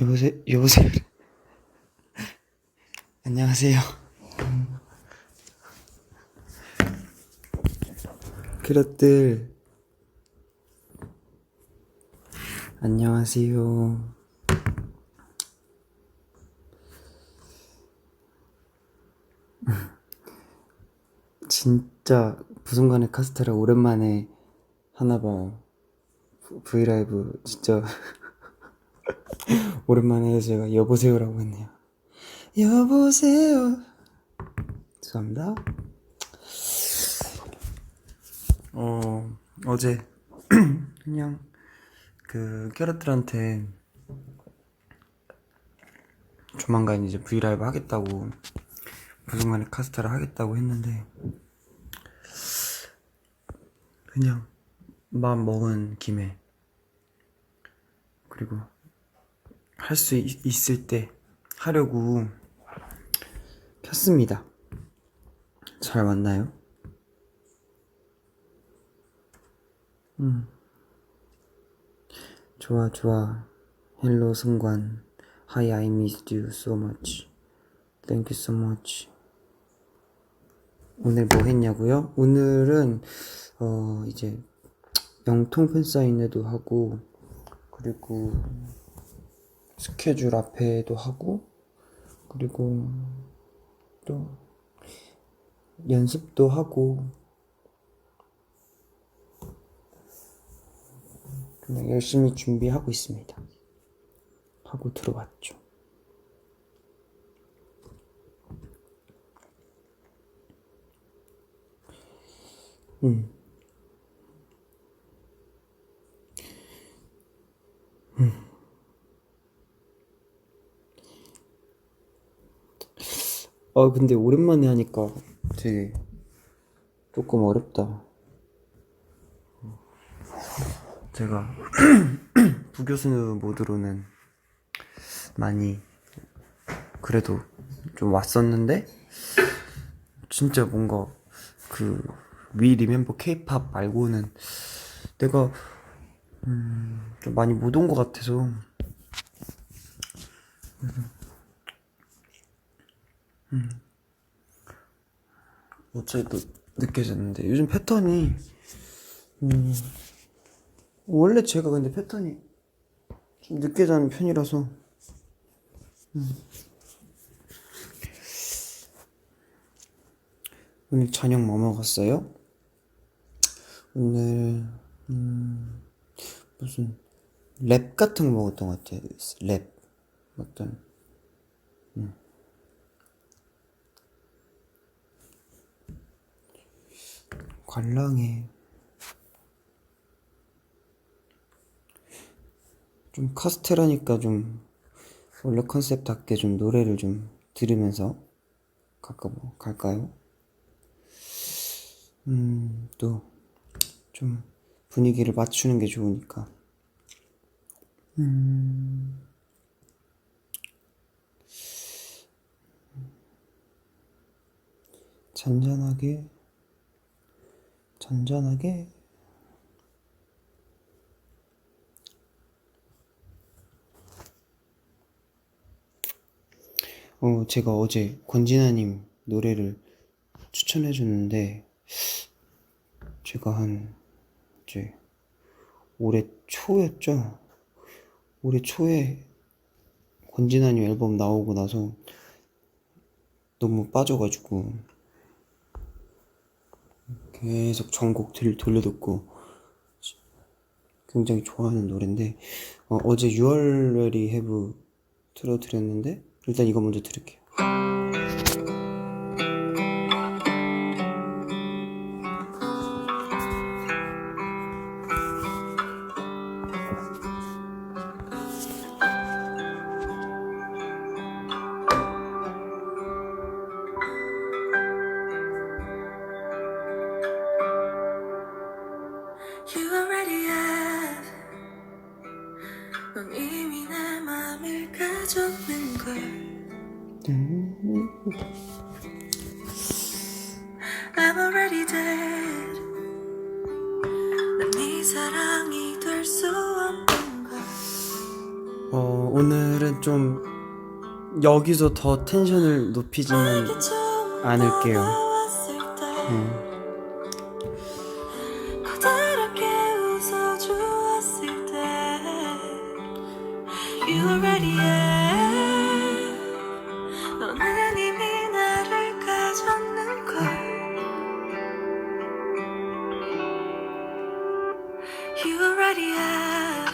여보세요. 안녕하세요. 그릇들 안녕하세요. 진짜 부순간의 카스테라 오랜만에 하나봐요. 브이라이브 진짜 오랜만에 해서 제가 여보세요라고 했네요. 여보세요. 죄송합니다. 어제 그냥 그 캐럿들한테 조만간 이제 브이라이브 하겠다고, 부순간의 카스테라 하겠다고 했는데 그냥 마음 먹은 김에, 그리고 할 수 있을 때 하려고 켰습니다. 잘 맞나요? 좋아. 헬로 승관. Hi, I missed you so much. Thank you so much. 오늘 뭐 했냐고요? 오늘은 이제 영통 팬사인회도 하고, 그리고 스케줄 앞에도 하고, 그리고 또 연습도 하고, 그냥 열심히 준비하고 있습니다. 하고 들어왔죠. 근데 오랜만에 하니까 되게 조금 어렵다. 제가 부교수 모드로는 많이 그래도 좀 왔었는데, 진짜 뭔가 그 위 리멤버 케이팝 말고는 내가 좀 많이 못 온 것 같아서 어차피 또 늦게 잤는데, 요즘 패턴이 원래 제가 근데 패턴이 좀 늦게 자는 편이라서 오늘 저녁 뭐 먹었어요? 오늘 무슨 랩 같은 거 먹었던 것 같아요. 랩 어떤 관랑에 좀 카스테라니까 좀 원래 컨셉답게 좀 노래를 좀 들으면서 갈까요? 또 좀 분위기를 맞추는 게 좋으니까. 잔잔하게 제가 어제 권진아님 노래를 추천해줬는데, 제가 이제 올해 초였죠? 올해 초에 권진아님 앨범 나오고 나서 너무 빠져가지고 계속 전곡 돌려듣고 굉장히 좋아하는 노래인데, 어제 6월 Very Have 틀어드렸는데, 일단 이거 먼저 들을게요. You already have 넌 이미 내 맘을 가졌는걸 I'm already dead 난 네 사랑이 될 수 없는걸 오늘은 좀 여기서 더 텐션을 높이지는 내게 처음 않을게요. 다가왔을 때 그대롭게 웃어주었을 때 You already have 너는 이미 나를 가졌는걸 You already have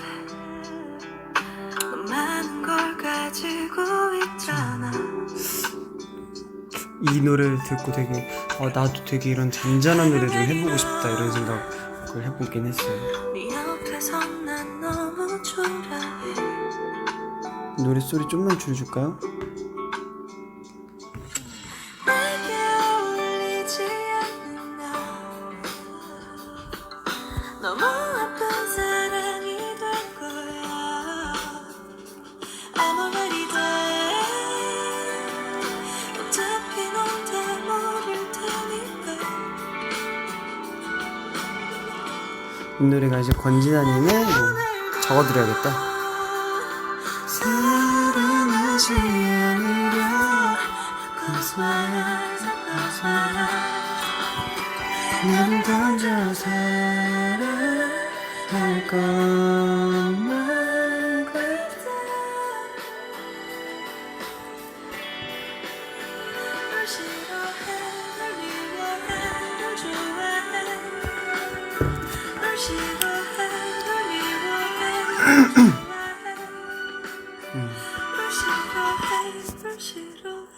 넌 많은 걸 가지고 있잖아 이 노래를 듣고 되게 나도 되게 이런 잔잔한 노래 좀 해보고 싶다 이런 생각을 해보긴 했어요. 네 옆에선 난 너무 초라해 노래 소리 좀만 줄여줄까요? 내게 어울리지 않는 나 너무 아픈 사랑이 될 거야 I'm already there 어차피 넌 다 모를 테니까 이 노래가 이제 권진아님의 적어드려야겠다. 사랑하지 않으려 나를 던져 사랑할 것만 같아. 널 싫어해 널 미워해 널 좋아해 널 싫어해 널 미워해 널 좋아해 널 싫어해 널 싫어해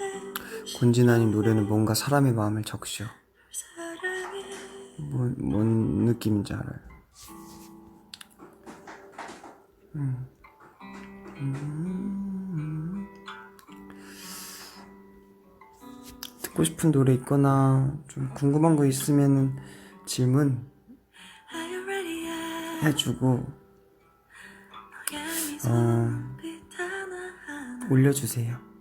권진아님 노래는 뭔가 사람의 마음을 적셔. 사랑해 뭔 느낌인지 알아요. 듣고 싶은 노래 있거나 좀 궁금한 거 있으면 질문 Are you ready yet? 해주고 너의 미소는 빛 하나하나 올려주세요.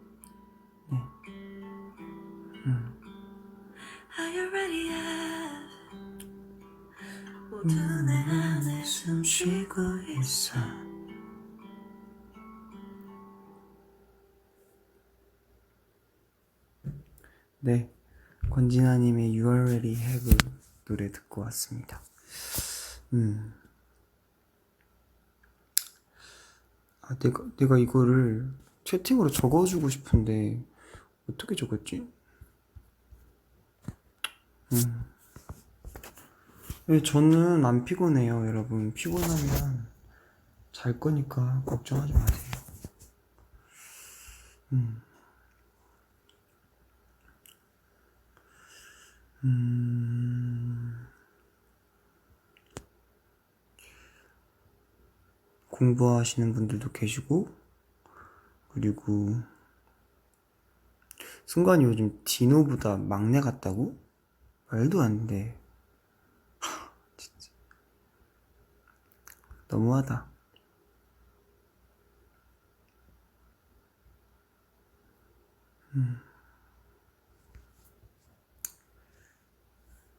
Are you ready yet? 모두 내 안에 숨 쉬고 있어 네, 권진아님의 You Already Have 노래 듣고 왔습니다. 내가 이거를 채팅으로 적어주고 싶은데 어떻게 적었지? 네, 저는 안 피곤해요, 여러분. 피곤하면 잘 거니까 걱정하지 마세요. 공부하시는 분들도 계시고, 그리고 승관이 요즘 디노보다 막내 같다고? 말도 안 돼. 진짜 너무하다.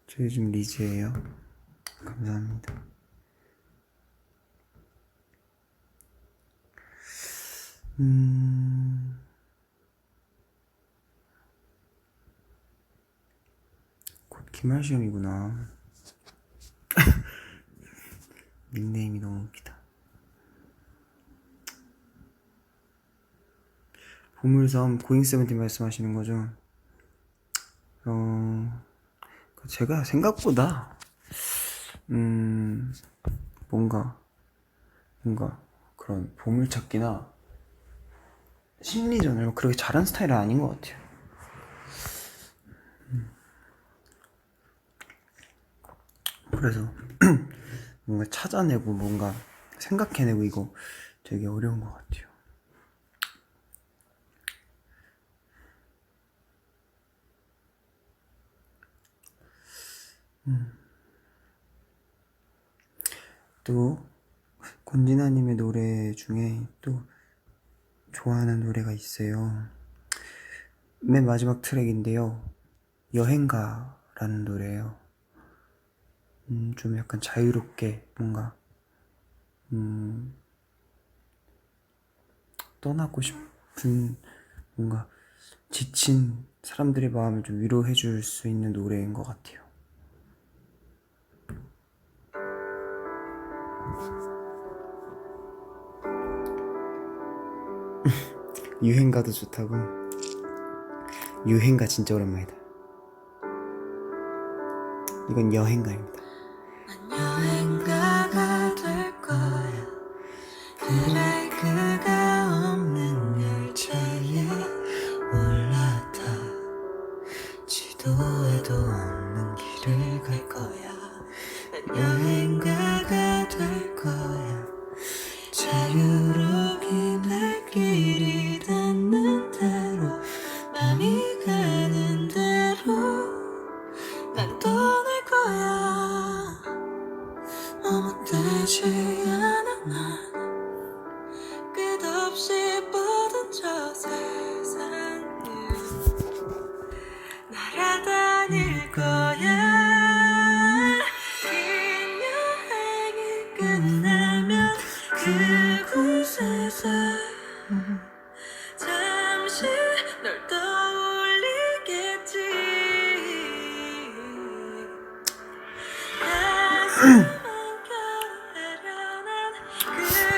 저 요즘 리즈예요. 감사합니다. 곧 기말 시험이구나. 닉네임이 너무 웃기다. 보물섬 고잉세븐틴 말씀하시는 거죠? 제가 생각보다 뭔가 그런 보물찾기나 심리전을 그렇게 잘하는 스타일은 아닌 것 같아요. 그래서 뭔가 찾아내고 뭔가 생각해내고 이거 되게 어려운 것 같아요. 또 권진아님의 노래 중에 또 좋아하는 노래가 있어요. 맨 마지막 트랙인데요. 여행가라는 노래예요. 좀 약간 자유롭게 뭔가 떠나고 싶은 뭔가 지친 사람들의 마음을 좀 위로해 줄 수 있는 노래인 것 같아요. 유행가도 좋다고. 유행가 진짜 오랜만이다. 이건 여행가입니다. 여행가가 될 거야. 그래 그가 없는 열차에 올라타 지도에도 없는 길을 갈 거야. 난 여행가가 될 거야. 자유롭게 날 길이 닿는 대로 맘이 가는 대로 난 떠날 거야. 아무되지 않아 난 끝없이 뻗은 저 세상을 날아다닐 거야. 긴 여행이 끝나면 그곳에서 잠시 널 떠올리겠지.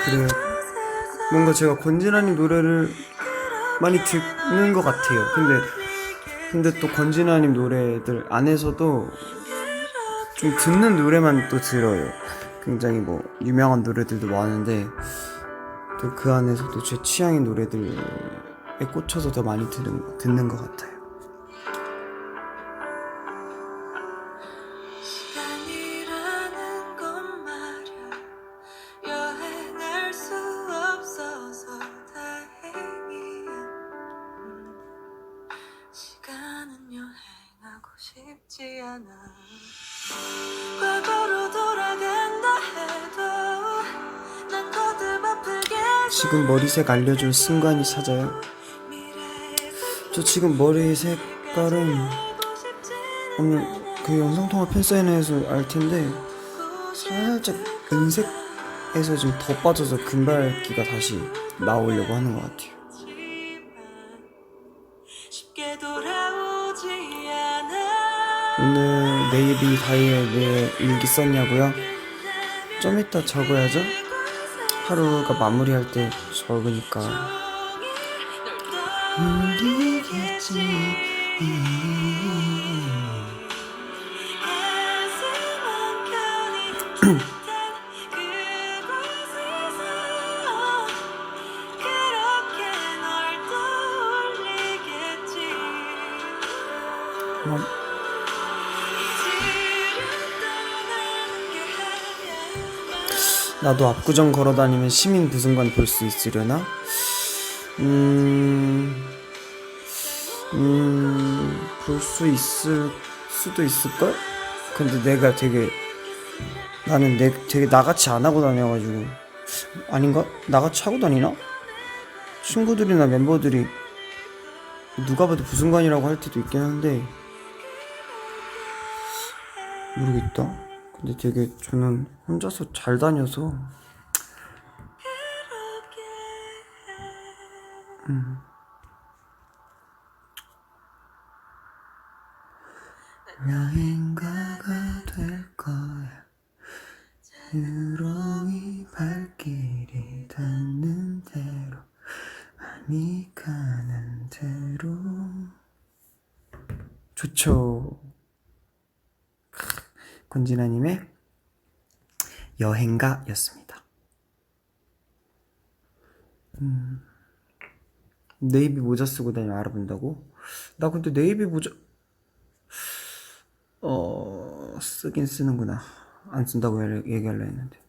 그래요. 뭔가 제가 권진아님 노래를 많이 듣는 것 같아요. 근데 또 권진아님 노래들 안에서도 좀 듣는 노래만 또 들어요. 굉장히 뭐 유명한 노래들도 많은데 또 그 안에서도 제 취향의 노래들에 꽂혀서 더 많이 듣는 것 같아요. 시간이라는 건 말야 여행할 수 없어서 다행이야. 시간은 여행하고 싶지 않아. 과거로 돌아간다 해도 난 거듭 아프게 지금 머리색 알려줄 순간이 찾아요. 저 지금 머리 색깔은 오늘 그 영상통화 팬사인회에서 알 텐데 살짝 은색에서 좀 더 빠져서 금발기가 다시 나오려고 하는 것 같아요. 쉽게 돌아오지 않아. 오늘 네이비 다이에 왜 일기 썼냐고요? 좀 이따 적어야죠. 하루가 마무리할 때 적으니까. 울리겠지. 나도 압구정 걸어다니면 시민 부승관 볼 수 있으려나? 볼 수 있을 수도 있을걸? 근데 나는 되게 나같이 안 하고 다녀가지고. 아닌가? 나같이 하고 다니나? 친구들이나 멤버들이 누가 봐도 부승관이라고 할 때도 있긴 한데 모르겠다. 근데 되게 저는 혼자서 잘 다녀서 여행가가 될 거야. 유롱이 발길이 닿는 대로 마음이 가는 대로. 좋죠. 권진아님의 여행가였습니다. 네이비 모자 쓰고 다니면 알아본다고? 나 근데 네이비 모자 쓰긴 쓰는구나. 안 쓴다고 얘기하려 했는데.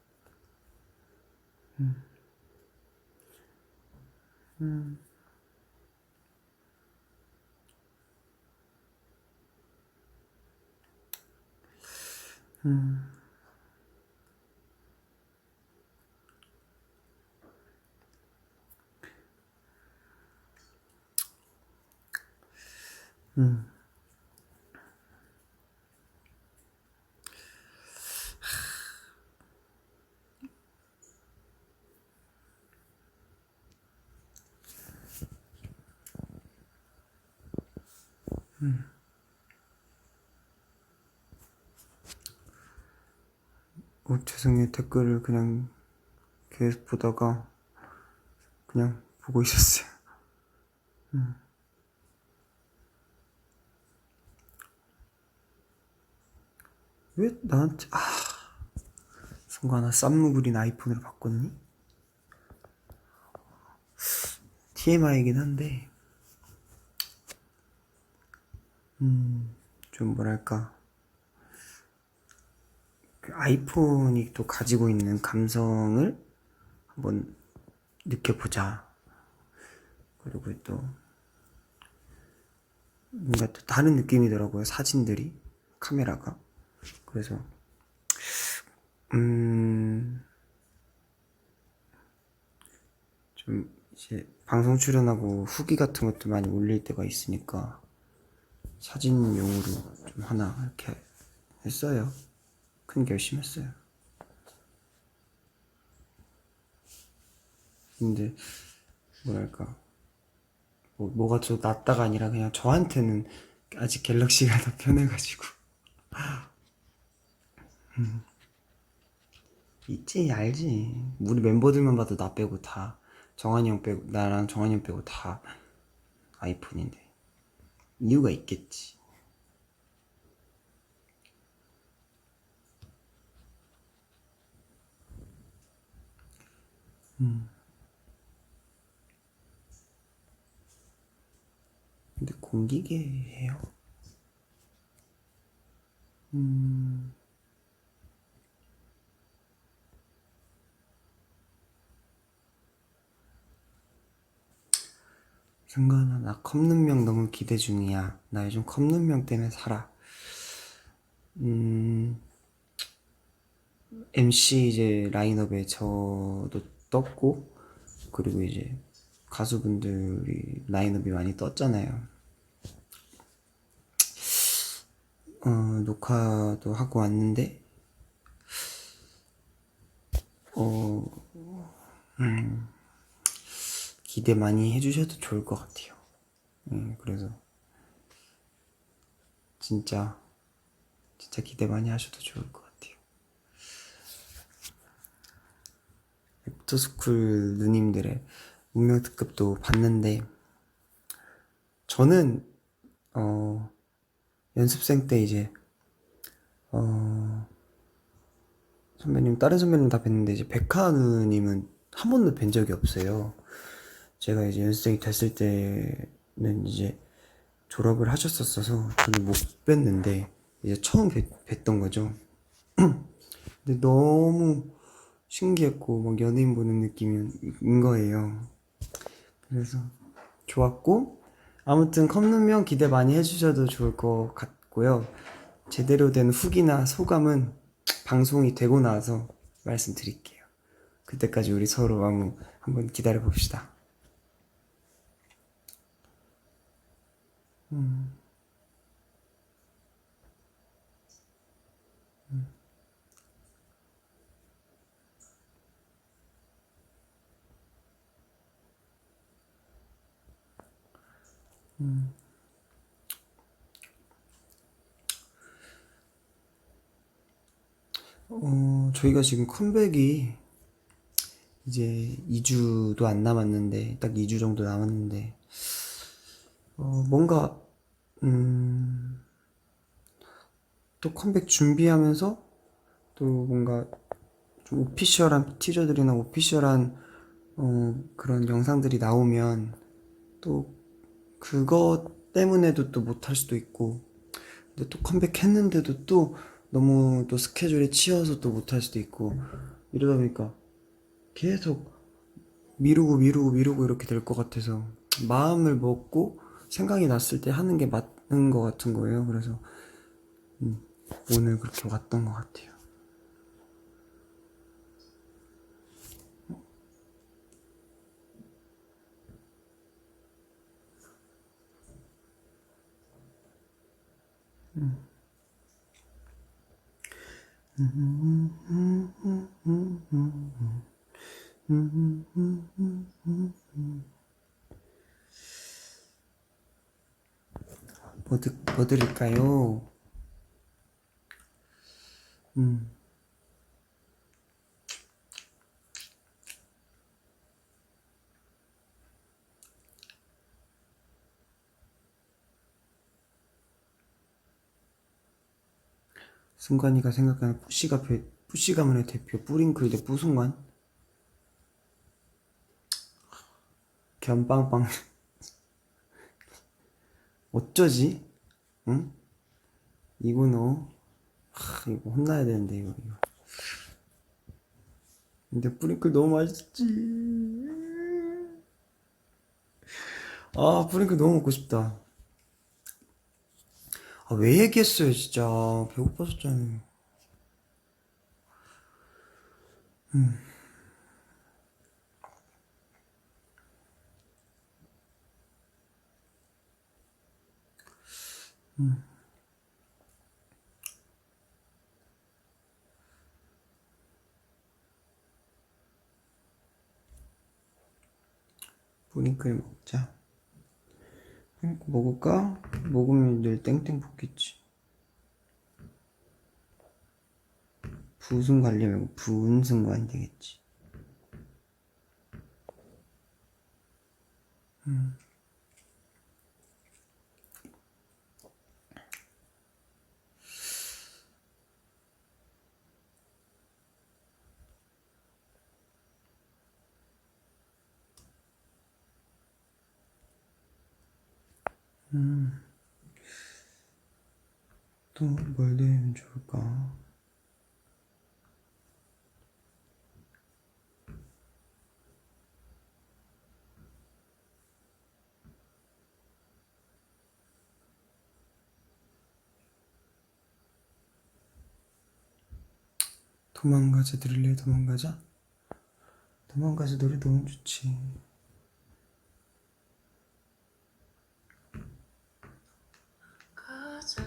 죄송해요. 댓글을 그냥 계속 보다가 그냥 보고 있었어요. 왜 나한테 성관아 쌈무 그린 아이폰으로 바꿨니? TMI이긴 한데 좀 뭐랄까 그 아이폰이 또 가지고 있는 감성을 한번 느껴보자. 그리고 또 뭔가 또 다른 느낌이더라고요. 사진들이 카메라가. 그래서 좀 이제 방송 출연하고 후기 같은 것도 많이 올릴 때가 있으니까 사진용으로 좀 하나 이렇게 했어요. 큰 결심했어요. 근데 뭐랄까 뭐가 더 낫다가 아니라 그냥 저한테는 아직 갤럭시가 더 편해가지고 있지 알지. 우리 멤버들만 봐도 나 빼고 다 정한이 형 빼고 나랑 정한이 형 빼고 다 아이폰인데 이유가 있겠지. 근데 공기계예요. 승관아 나 컵눈명 너무 기대 중이야. 나 요즘 컵눈명 때문에 살아. MC 이제 라인업에 저도 떴고 그리고 이제 가수분들이 라인업이 많이 떴잖아요. 녹화도 하고 왔는데 기대 많이 해주셔도 좋을 것 같아요. 그래서 진짜 기대 많이 하셔도 좋을 것 같아요. 애프터스쿨 누님들의 운명 특급도 봤는데 저는 연습생 때 이제 선배님 다른 선배님 다 뵀는데 이제 백하 누님은 한 번도 뵌 적이 없어요. 제가 이제 연습생이 됐을 때는 이제 졸업을 하셨었어서 저는 못 뵀는데 이제 처음 뵀던 거죠. 근데 너무 신기했고 막 연예인 보는 느낌인 거예요. 그래서 좋았고 아무튼 컵눈명 기대 많이 해주셔도 좋을 것 같고요. 제대로 된 후기나 소감은 방송이 되고 나서 말씀드릴게요. 그때까지 우리 서로 한번 기다려 봅시다. 저희가 지금 컴백이 이제 2주도 안 남았는데 딱 2주 정도 남았는데 뭔가 또 컴백 준비하면서 또 뭔가 좀 오피셜한 티저들이나 오피셜한 그런 영상들이 나오면 또 그것 때문에도 또 못할 수도 있고 근데 또 컴백했는데도 또 너무 또 스케줄에 치여서 또 못할 수도 있고 이러다 보니까 계속 미루고 이렇게 될 것 같아서 마음을 먹고 생각이 났을 때 하는 게 맞는 것 같은 거예요. 그래서 오늘 그렇게 왔던 것 같아요. 뭐 드릴까요? 승관이가 생각하는 푸시 가문의 대표 뿌링클 대 뿌승관? 견빵빵. 어쩌지? 응? 이거 이거 혼나야 되는데 이거. 근데 뿌링클 너무 맛있지. 아, 뿌링클 너무 먹고 싶다. 아, 왜 얘기했어요, 진짜. 배고팠었잖아요. 뿌링클 먹자. 뿌링클 먹을까? 먹으면 내일 땡땡 붙겠지. 부승관리 말고 부은승관이 되겠지. 또 뭘 드리면 좋을까? 도망가자 들을래? 도망가자? 도망가자 노래 너무 좋지. 가자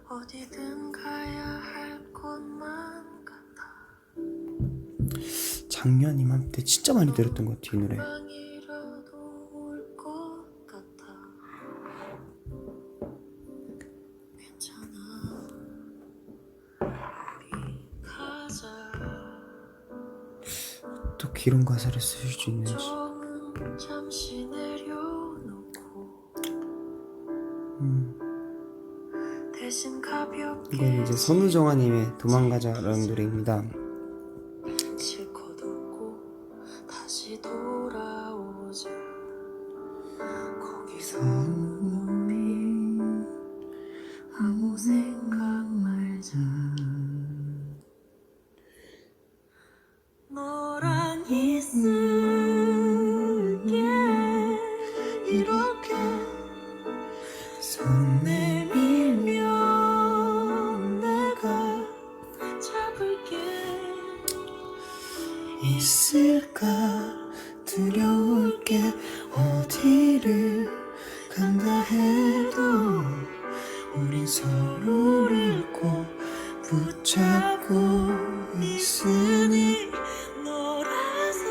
어디든 가야 할 곳만 같아 작년 이맘때 진짜 많이 들었던 것 같아 이 노래. 방이라도 올 것 같아 괜찮아 우리 가자 어떻게 이런 가사를 쓰실 수 있는지. 정은 잠시 내려놓고 대신 가볍게 이건 이제 선우정아님의 도망가자라는 노래입니다. 실컷 웃고 다시 돌아오자 거기서 우리 아무 생각 말자 너랑 있을게 이렇게 손 내밀면 내가 잡을게 있을까 두려울게 어디를 간다 해도 우린 서로를 꼭 붙잡고 있으니 너라서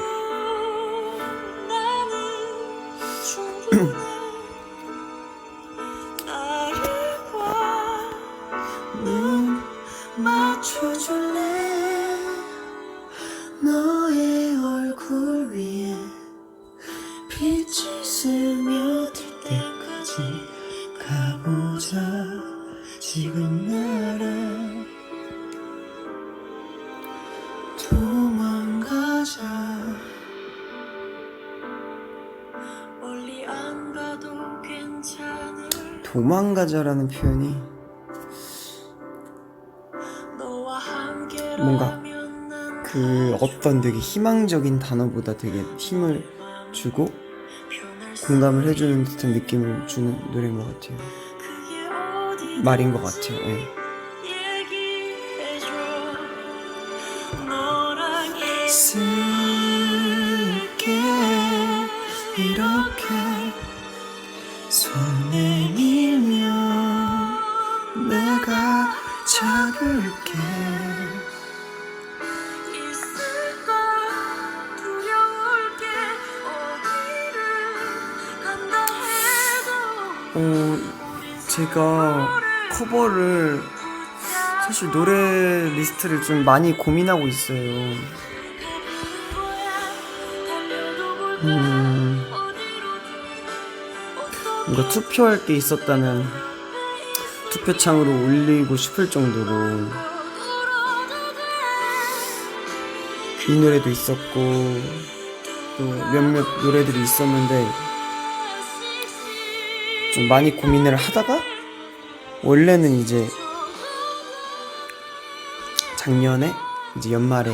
나는 충분해 나를 눈 맞춰줄래 너의 얼굴 위에 빛이 스며들 때까지 가보자 지금 나라 도망가자. 멀리 안 가도 괜찮을 도망가자라는 표현이 너와 뭔가 함께라면 난 그 어떤 되게 희망적인 단어보다 되게 힘을 주고 변할 수 공감을 해주는 듯한 느낌을 주는 노래인 것 같아요. 그게 어디 말인 것 같아요. 예. 얘기해줘 너랑 있을게 이렇게 손 내밀면 내가 잡을게 있을까 두려울 게 어디를 간다 제가 커버를 사실 노래 리스트를 좀 많이 고민하고 있어요. 뭔가 투표할 게 있었다면 투표창으로 올리고 싶을 정도로 이 노래도 있었고 또 몇몇 노래들이 있었는데 좀 많이 고민을 하다가 원래는 이제 작년에 이제 연말에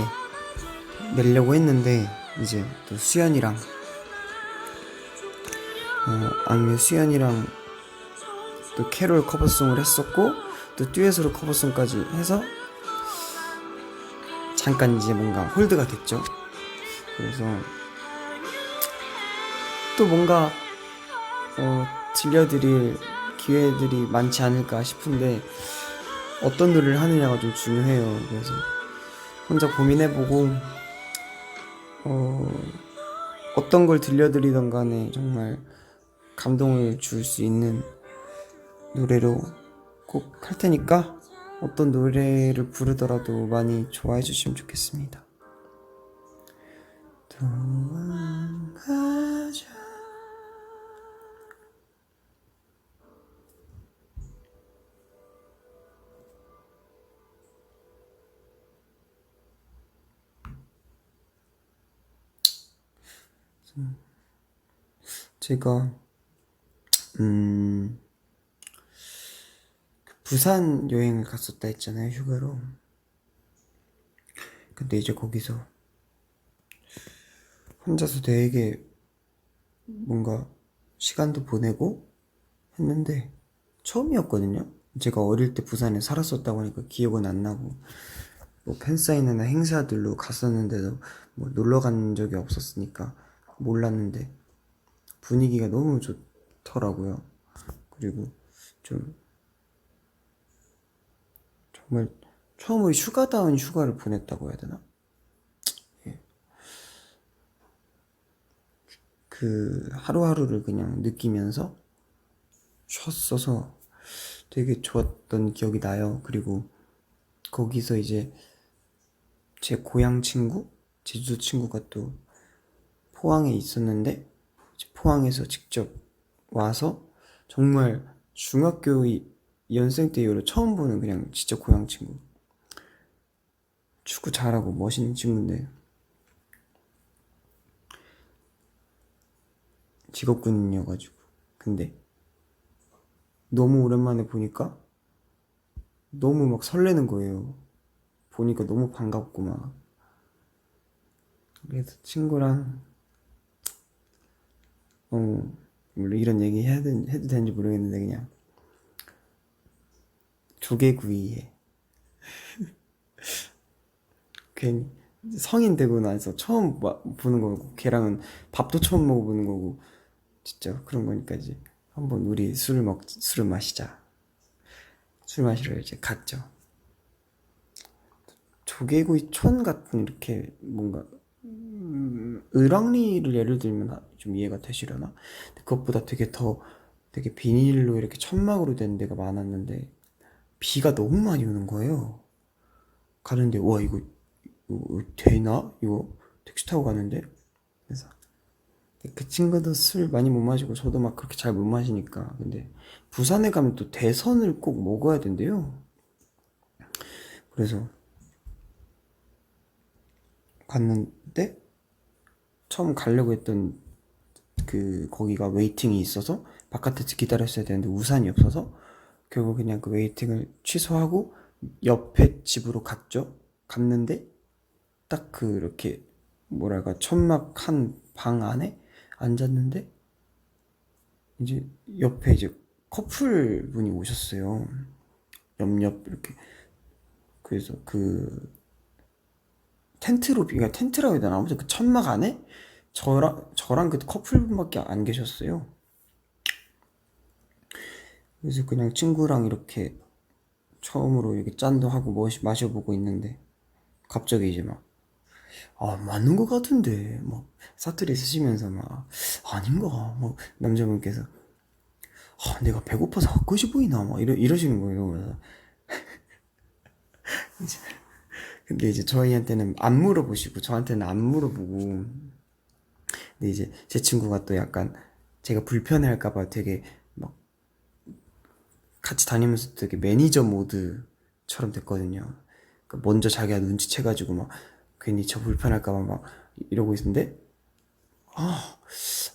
내려고 했는데 이제 또 수연이랑 악뮤 수연이랑 또 캐롤 커버송을 했었고 또 듀엣으로 커버송까지 해서 잠깐 이제 뭔가 홀드가 됐죠. 그래서 또 뭔가 들려드릴 기회들이 많지 않을까 싶은데 어떤 노래를 하느냐가 좀 중요해요. 그래서 혼자 고민해보고 어떤 걸 들려드리던 간에 정말 감동을 줄 수 있는 노래로 꼭 할 테니까 어떤 노래를 부르더라도 많이 좋아해 주시면 좋겠습니다. 도망가자. 제가 부산 여행을 갔었다 했잖아요, 휴가로. 근데 이제 거기서 혼자서 되게 뭔가 시간도 보내고 했는데 처음이었거든요. 제가 어릴 때 부산에 살았었다고 하니까 기억은 안 나고 뭐 팬사인회나 행사들로 갔었는데도 뭐 놀러 간 적이 없었으니까 몰랐는데 분위기가 너무 좋더라고요. 그리고 좀 정말 처음으로 휴가다운 휴가를 보냈다고 해야 되나? 예. 그 하루하루를 그냥 느끼면서 쉬었어서 되게 좋았던 기억이 나요. 그리고 거기서 이제 제 고향 친구, 제주도 친구가 또 포항에 있었는데 포항에서 직접 와서 정말 중학교 연생 때 이후로 처음 보는 그냥 진짜 고향 친구. 축구 잘하고 멋있는 친구인데 직업군인이어가지고 근데 너무 오랜만에 보니까 너무 막 설레는 거예요. 보니까 너무 반갑고 막 그래서 친구랑 물론 이런 얘기 해도 되는지 모르겠는데 그냥 조개구이에 괜히 성인 되고 나서 처음 보는 거고 걔랑은 밥도 처음 먹어보는 거고 진짜 그런 거니까 이제 한번 우리 술을 마시자. 술 마시러 이제 갔죠. 조개구이 촌 같은 이렇게 뭔가 을왕리를 예를 들면 좀 이해가 되시려나? 그것보다 되게 비닐로 이렇게 천막으로 된 데가 많았는데 비가 너무 많이 오는 거예요. 가는데 와 이거 되나? 이거 택시 타고 가는데 그래서 그 친구도 술 많이 못 마시고 저도 막 그렇게 잘 못 마시니까 근데 부산에 가면 또 대선을 꼭 먹어야 된대요. 그래서 갔는데 처음 가려고 했던 거기가 웨이팅이 있어서 바깥에서 기다렸어야 되는데 우산이 없어서 결국 그냥 그 웨이팅을 취소하고 옆에 집으로 갔는데 딱 그렇게 뭐랄까 천막 한 방 안에 앉았는데 이제 옆에 이제 커플 분이 오셨어요. 옆옆 이렇게 그래서 그 텐트라고 해야 되나 아무튼 그 천막 안에 저랑 그 커플분밖에 안 계셨어요. 그래서 그냥 친구랑 이렇게 처음으로 이렇게 짠도 하고 마셔보고 있는데 갑자기 이제 막 맞는 것 같은데 막 사투리 쓰시면서 막 아닌가 막 남자분께서 내가 배고파서 헛것이 보이나 막 이러시는 거예요. 그래서 근데 이제 저희한테는 안 물어보시고 저한테는 안 물어보고, 근데 이제 제 친구가 또 약간 제가 불편해할까봐 되게 막 같이 다니면서 되게 매니저 모드처럼 됐거든요. 그러니까 먼저 자기가 눈치채가지고 막 괜히 저 불편할까봐 막 이러고 있는데,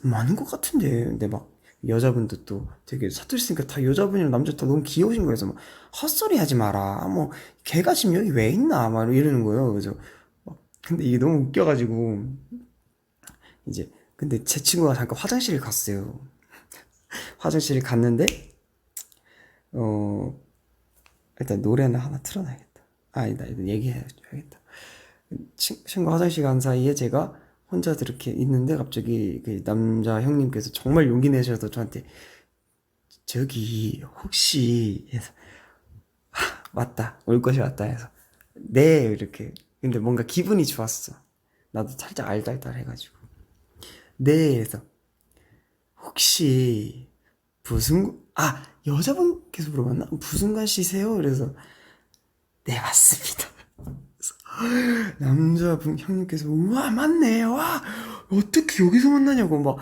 많은 것 같은데. 근데 막 여자분도 또 되게 사투리 쓰니까 다 여자분이랑 남자 다 너무 귀여우신 거예요. 그래서 막 헛소리 하지 마라. 뭐 걔가 지금 여기 왜 있나 막 이러는 거예요. 그래서 근데 이게 너무 웃겨가지고 이제, 근데 제 친구가 잠깐 화장실을 갔어요. 화장실을 갔는데 어 일단 노래는 하나 틀어놔야겠다. 아니다, 이거 얘기해야겠다. 친구 화장실 간 사이에 제가 혼자 이렇게 있는데 갑자기 그 남자 형님께서 정말 용기 내셔서 저한테 저기 혹시 해서 맞다, 올 것이 왔다 해서 네 이렇게. 근데 뭔가 기분이 좋았어. 나도 살짝 알달달 해가지고 네 해서 혹시 여자분께서 물어봤나? 부승관 씨세요? 그래서 네 맞습니다. 남자분 형님께서 우와 맞네, 와 어떻게 여기서 만나냐고 막,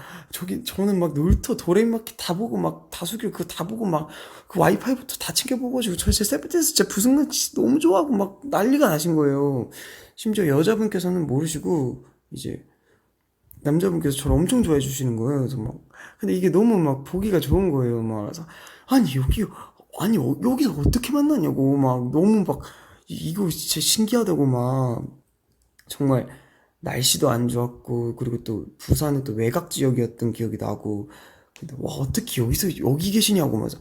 저는 막 놀토 도레미마키 다 보고 막 다수길 그거 다 보고 막 그 와이파이부터 다 챙겨보고가지고 제 세븐틴에서 진짜 부승관 씨 너무 좋아하고 막 난리가 나신 거예요. 심지어 여자분께서는 모르시고 이제 남자분께서 저를 엄청 좋아해 주시는 거예요. 그래서 막 근데 이게 너무 막 보기가 좋은 거예요. 막 그래서 여기서 어떻게 만나냐고 막 너무 막 이거 진짜 신기하다고 막. 정말 날씨도 안 좋았고 그리고 또 부산은 또 외곽 지역이었던 기억이 나고, 근데 와 어떻게 여기 계시냐고. 맞아.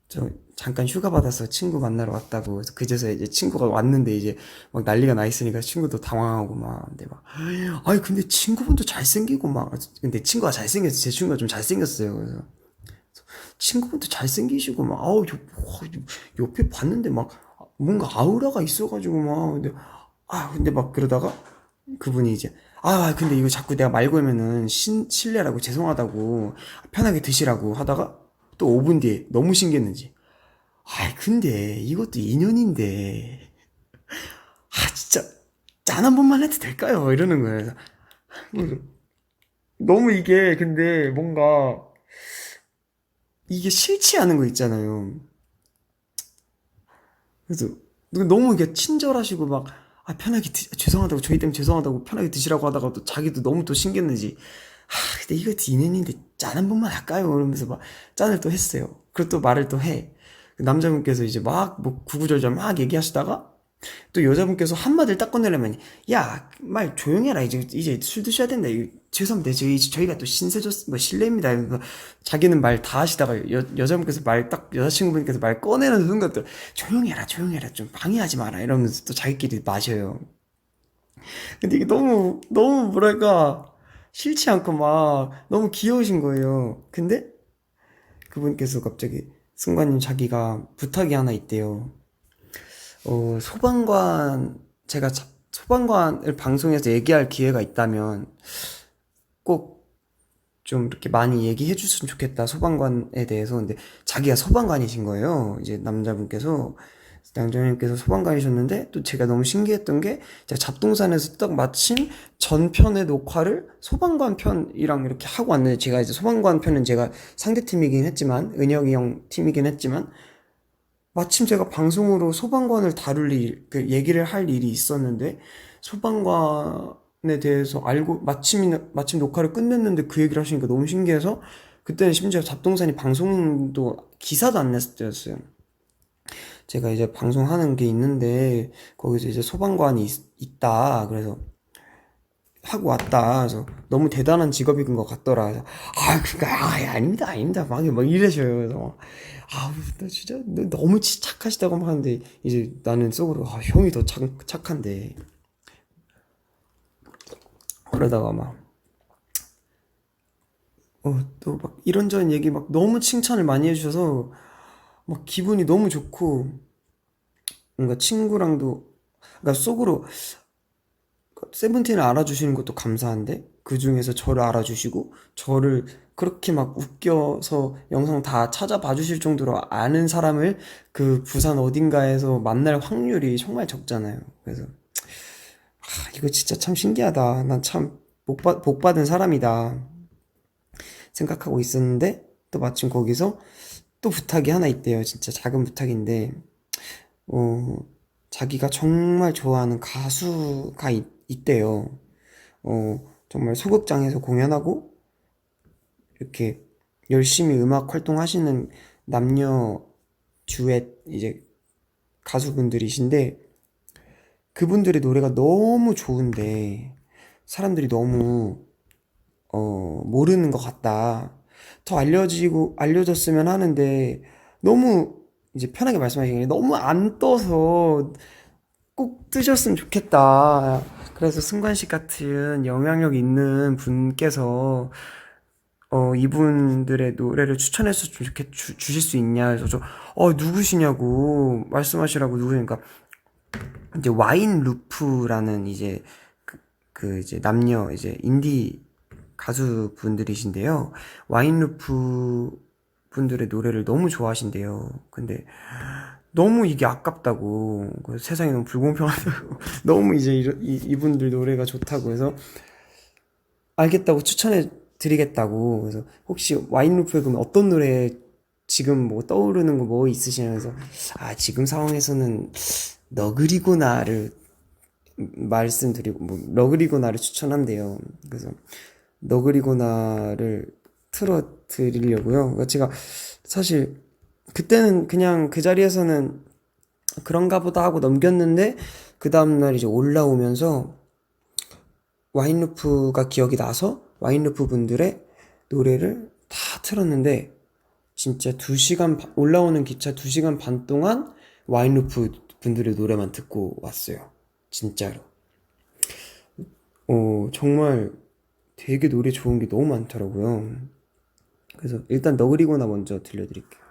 저 잠깐 휴가 받아서 친구 만나러 왔다고. 그래서 그제서 이제 친구가 왔는데 이제 막 난리가 나 있으니까 친구도 당황하고 막. 근데 막 아니 근데 친구분도 잘생기고 막. 근데 친구가 잘생겼어. 제 친구가 좀 잘생겼어요. 그래서 친구분도 잘생기시고 막 옆에 봤는데 막 뭔가 아우라가 있어가지고 막. 근데 막 그러다가 그분이 이제 근데 이거 자꾸 내가 말 걸면은 실례라고 죄송하다고 편하게 드시라고 하다가 또 5분 뒤에 너무 신기했는지 근데 이것도 인연인데 진짜 짠 한 번만 해도 될까요? 이러는 거예요. 그래서 너무 이게 근데 뭔가 이게 싫지 않은 거 있잖아요. 그래서 너무 이게 친절하시고 막 편하게 죄송하다고, 저희 때문에 죄송하다고 편하게 드시라고 하다가 또 자기도 너무 또 신기했는지 근데 이거 인연인데 짠 한 번만 할까요? 이러면서 막 짠을 또 했어요. 그리고 또 말을 또 해. 그 남자분께서 이제 막 뭐 구구절절 막 얘기하시다가 또 여자분께서 한마디를 딱 꺼내려면 야 말 조용히 해라, 이제 술 드셔야 된다, 죄송합니다, 저희가 또 뭐 실례입니다. 이러면서 자기는 말 다 하시다가 여자분께서 여자친구분께서 말 꺼내는 순간 또 조용히 해라 좀 방해하지 마라 이러면서 또 자기끼리 마셔요. 근데 이게 너무 뭐랄까 싫지 않고 막 너무 귀여우신 거예요. 근데 그분께서 갑자기 승관님 자기가 부탁이 하나 있대요. 제가 소방관을 방송에서 얘기할 기회가 있다면 꼭 좀 이렇게 많이 얘기해 줬으면 좋겠다, 소방관에 대해서. 근데 자기가 소방관이신 거예요. 이제 남자님께서 소방관이셨는데 또 제가 너무 신기했던 게 제가 잡동산에서 딱 마침 전편의 녹화를 소방관 편이랑 이렇게 하고 왔는데, 제가 이제 소방관 편은 제가 상대팀이긴 했지만 은혁이 형 팀이긴 했지만 마침 제가 방송으로 소방관을 그 얘기를 할 일이 있었는데 소방관에 대해서 알고 마침 녹화를 끝냈는데 그 얘기를 하시니까 너무 신기해서, 그때는 심지어 잡동산이 방송도 기사도 안 냈을 때였어요. 제가 이제 방송하는 게 있는데 거기서 이제 소방관이 있다 그래서 하고 왔다. 그래서 너무 대단한 직업인 것 같더라. 그래서 그러니까 아닙니다 막 이러셔요. 그래서 나 진짜 너무 착하시다고 막 하는데 이제 나는 속으로 형이 더 착한데. 그러다가 막 또 막 이런저런 얘기 막 너무 칭찬을 많이 해주셔서 막 기분이 너무 좋고, 뭔가 친구랑도, 그러니까 속으로 세븐틴을 알아주시는 것도 감사한데 그 중에서 저를 알아주시고 저를 그렇게 막 웃겨서 영상 다 찾아봐 주실 정도로 아는 사람을 그 부산 어딘가에서 만날 확률이 정말 적잖아요. 그래서 이거 진짜 참 신기하다. 난 참 복 받은 사람이다 생각하고 있었는데 또 마침 거기서 또 부탁이 하나 있대요. 진짜 작은 부탁인데 어, 자기가 정말 좋아하는 가수가 있대요. 정말 소극장에서 공연하고 이렇게 열심히 음악 활동하시는 남녀 듀엣 이제 가수분들이신데 그분들의 노래가 너무 좋은데 사람들이 너무 모르는 것 같다. 더 알려졌으면 하는데 너무 이제 편하게 말씀하시기에 너무 안 떠서 꼭 뜨셨으면 좋겠다. 그래서 승관씨 같은 영향력 있는 분께서 이분들의 노래를 추천해서 주실 수 있냐 해서 누구시냐고 말씀하시라고 누구니까 이제 와인 루프라는 이제 그 이제 남녀 이제 인디 가수분들이신데요. 와인 루프 분들의 노래를 너무 좋아하신대요. 근데 너무 이게 아깝다고 세상이 너무 불공평하다고 너무 이제 이분들 노래가 좋다고 해서 알겠다고 추천해 드리겠다고 그래서 혹시 와인루프에 그럼 어떤 노래 지금 뭐 떠오르는 거 뭐 있으시냐면서 지금 상황에서는 너 그리고 나를 말씀드리고 뭐 너 그리고 나를 추천한대요. 그래서 너 그리고 나를 틀어 드리려고요. 그러니까 제가 사실 그때는 그냥 그 자리에서는 그런가 보다 하고 넘겼는데 그 다음날 이제 올라오면서 와인루프가 기억이 나서 와인루프 분들의 노래를 다 틀었는데 진짜 2시간 올라오는 기차 2시간 반 동안 와인루프 분들의 노래만 듣고 왔어요. 진짜로. 정말 되게 노래 좋은 게 너무 많더라고요. 그래서 일단 너 그리고 나 먼저 들려드릴게요.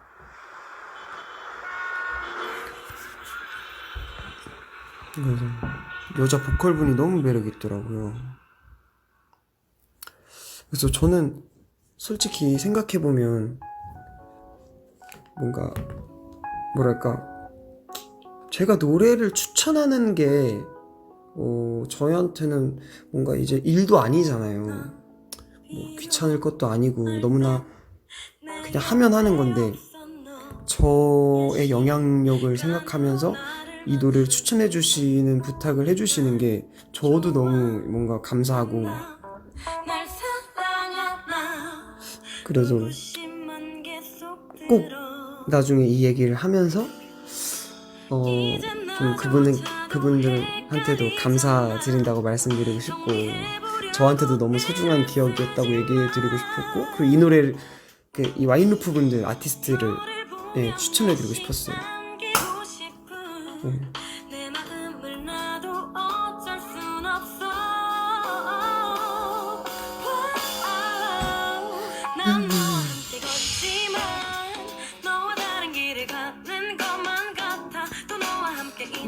그래서 여자 보컬분이 너무 매력있더라고요. 그래서 저는 솔직히 생각해보면 뭔가 뭐랄까 제가 노래를 추천하는 게 저희한테는 뭔가 이제 일도 아니잖아요. 뭐 귀찮을 것도 아니고 너무나 그냥 하면 하는 건데 저의 영향력을 생각하면서 이 노래를 추천해 주시는 부탁을 해 주시는 게 저도 너무 뭔가 감사하고 그래서 꼭 나중에 이 얘기를 하면서 좀 그분들한테도 감사드린다고 말씀드리고 싶고 저한테도 너무 소중한 기억이었다고 얘기해 드리고 싶었고 그리고 이 노래를 이 와인루프 분들 아티스트를 추천해 드리고 싶었어요.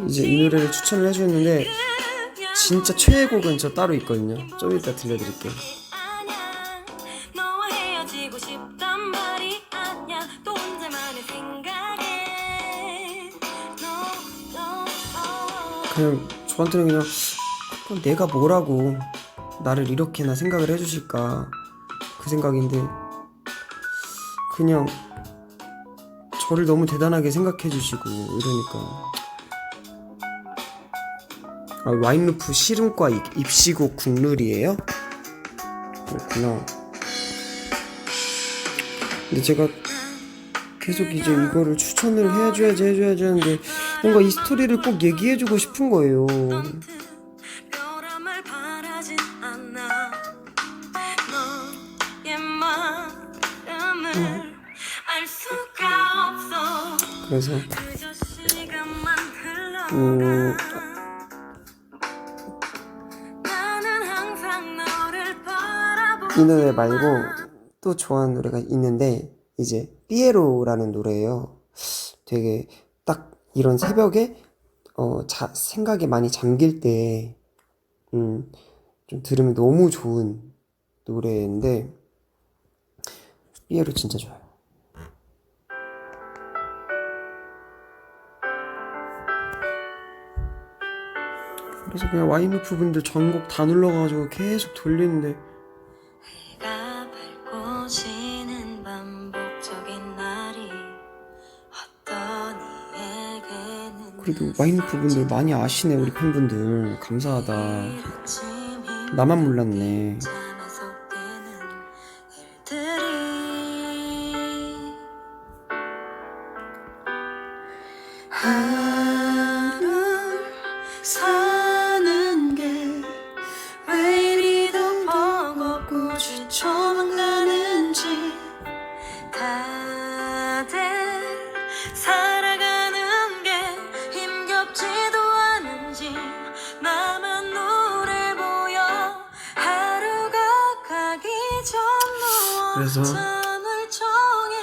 이제 이 노래를 추천을 해주는데 진짜 최애곡은 저 따로 있거든요. 좀 이따 들려드릴게요. 그냥 저한테는 그냥 내가 뭐라고 나를 이렇게나 생각을 해주실까 그 생각인데 그냥 저를 너무 대단하게 생각해 주시고 이러니까 와인루프 씨름과 입시곡 국룰이에요? 그렇구나. 근데 제가 계속 이제 이거를 추천을 해줘야지 하는데 뭔가 이 스토리를 꼭 얘기해주고 싶은 거예요. 그래서 이 노래 말고 또 좋아하는 노래가 있는데 이제 삐에로라는 노래예요. 되게 딱 이런 새벽에 생각에 많이 잠길 때 좀 들으면 너무 좋은 노래인데 삐에로 진짜 좋아요. 그래서 그냥 와인루프 분들 전곡 다 눌러가지고 계속 돌리는데 해가 밝고 지는 반복적인 날이 어떤 이에게는 그래도 와인루프 분들 많이 아시네. 우리 팬분들 감사하다. 나만 몰랐네. 잠에 속되는 일들이 하루 사는 게 왜 이리 더 버겁고 지쳐만 가는지 다들 살아가는 게 힘겹지도 않은지 나만 노래 보여 하루가 가기 전 그래서 누워 잠을 정해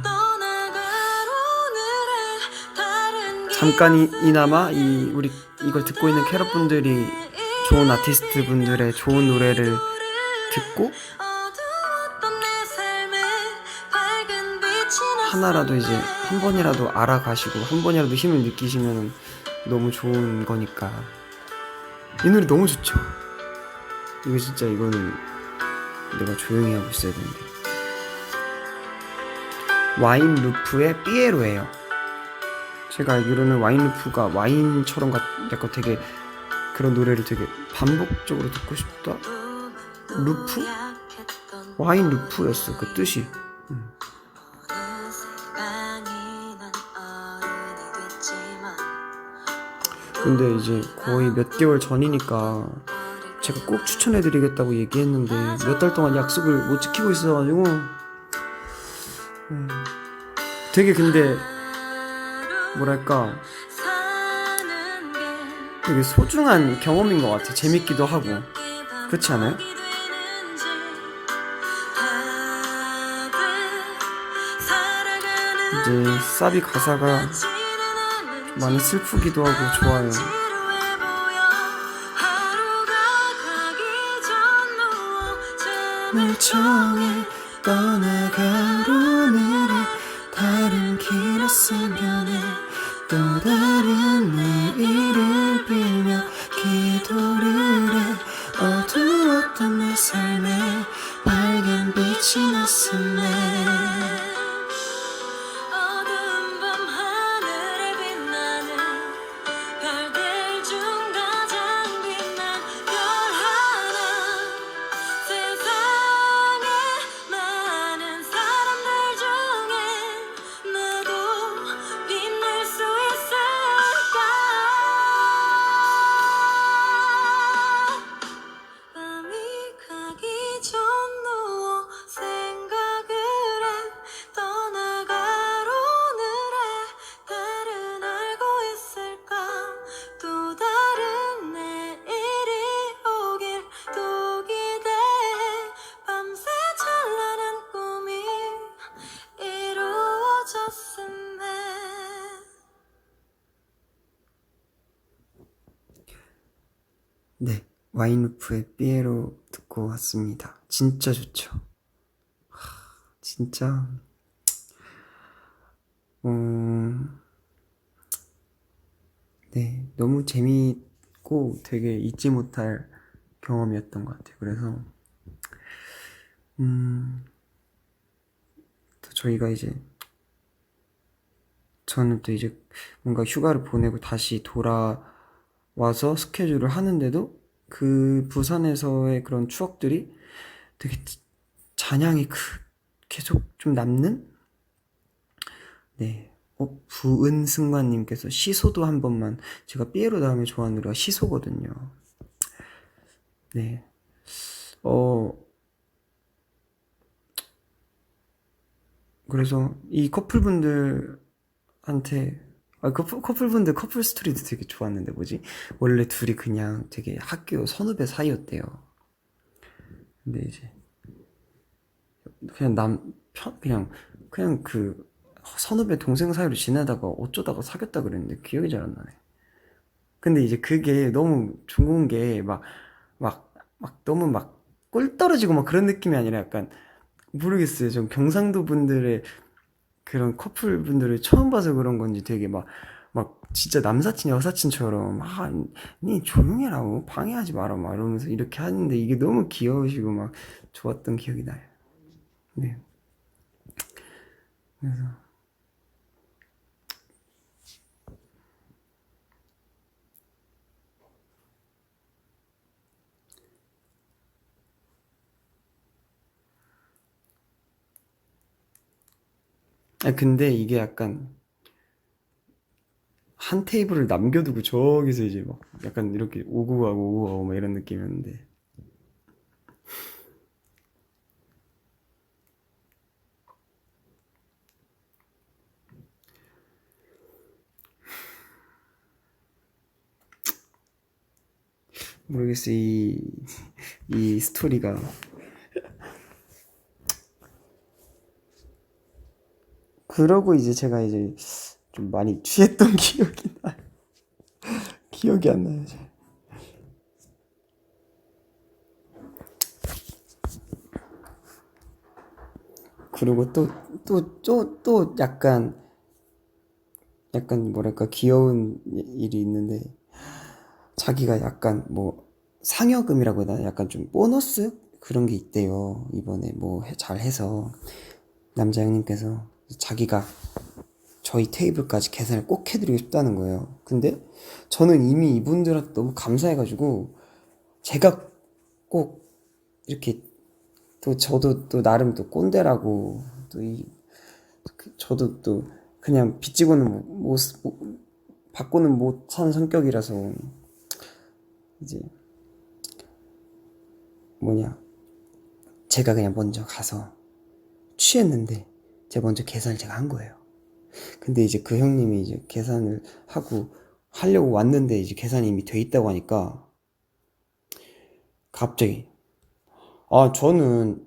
떠나갈 오늘의 다른 잠깐이나마 우리 이걸 듣고 있는 캐럿분들이 좋은 아티스트 분들의 좋은 노래를 듣고 어두웠던 내 삶에 밝은 빛이 하나라도 이제 한 번이라도 알아가시고 한 번이라도 힘을 느끼시면 너무 좋은 거니까. 이 노래 너무 좋죠. 이거 진짜 이거는 내가 조용히 하고 있어야 되는데. 와인루프의 삐에로예요. 제가 알기로는 와인루프가 와인처럼 약간 되게 그런 노래를 되게 반복적으로 듣고 싶다. 루프? 와인 루프였어 그 뜻이. 근데 이제 거의 몇 개월 전이니까 제가 꼭 추천해드리겠다고 얘기했는데 몇 달 동안 약속을 못 지키고 있어가지고 되게 근데 뭐랄까 되게 소중한 경험인 것 같아. 재밌기도 하고. 그렇지 않아요? 이제 사비 가사가 많이 슬프기도 하고 좋아요. 날 정해 떠나갈 오늘의 다른 길었으면 해. 또 다른 내일을 빌며 기도를 해. 어두웠던 내 삶에 밝은 빛이 났음에 어두운 밤 하늘에 빛나는 별들 중 가장 빛난 별 하나 세상에 많은 사람들 중에 나도 빛날 수 있을까 밤이 가기 전 누워 생각을 해 떠나갈 오늘의 달은 알고 있을까 또 다른 내일이 오길 또 기대해 밤새 찬란한 꿈이 이루어졌음에 네, 와인루프의 삐에로 듣고 왔습니다. 진짜 좋죠. 진짜 네, 너무 재미있고 되게 잊지 못할 경험이었던 것 같아요. 그래서 또 저희가 이제 저는 또 이제 뭔가 휴가를 보내고 다시 돌아와서 스케줄을 하는데도 그 부산에서의 그런 추억들이 되게 잔향이 계속 좀 남는? 네. 부은승관님께서 시소도 한 번만. 제가 삐에로 다음에 좋아하는 노래가 시소거든요. 네. 그래서 이 커플분들한테 커플분들 커플 스토리도 되게 좋았는데 뭐지? 원래 둘이 그냥 되게 학교 선후배 사이였대요. 근데 이제 그냥 그 선후배 동생 사이로 지내다가 어쩌다가 사귀었다 그랬는데 기억이 잘 안 나네. 근데 이제 그게 너무 좋은 게 막 너무 막 꿀 떨어지고 막 그런 느낌이 아니라 약간 모르겠어요. 좀 경상도 분들의 그런 커플 분들을 처음 봐서 그런 건지 되게 막 진짜 남사친 여사친처럼 니 조용해라고 방해하지 마라 막 이러면서 이렇게 하는데 이게 너무 귀여우시고 막 좋았던 기억이 나요. 네. 그래서 근데 이게 약간 한 테이블을 남겨두고 저기서 이제 막 약간 이렇게 오고 가고 막 이런 느낌이었는데 모르겠어요. 이 스토리가 그러고 이제 제가 이제 좀 많이 취했던 기억이 나요. 기억이 안 나요. 잘. 그리고 또 약간 뭐랄까 귀여운 일이 있는데 자기가 약간 뭐 상여금이라고 해야 되나? 약간 좀 보너스 그런 게 있대요. 이번에 뭐 잘해서 남자 형님께서 자기가 저희 테이블까지 계산을 꼭 해드리고 싶다는 거예요. 근데 저는 이미 이분들한테 너무 감사해가지고 제가 꼭 이렇게 또 저도 또 나름 또 꼰대라고 저도 또 그냥 빚지고는 받고는 못 사는 성격이라서 이제 제가 그냥 먼저 가서 취했는데 제가 먼저 계산을 제가 한 거예요. 근데 이제 그 형님이 이제 계산을 하려고 왔는데 이제 계산이 이미 돼 있다고 하니까 갑자기 저는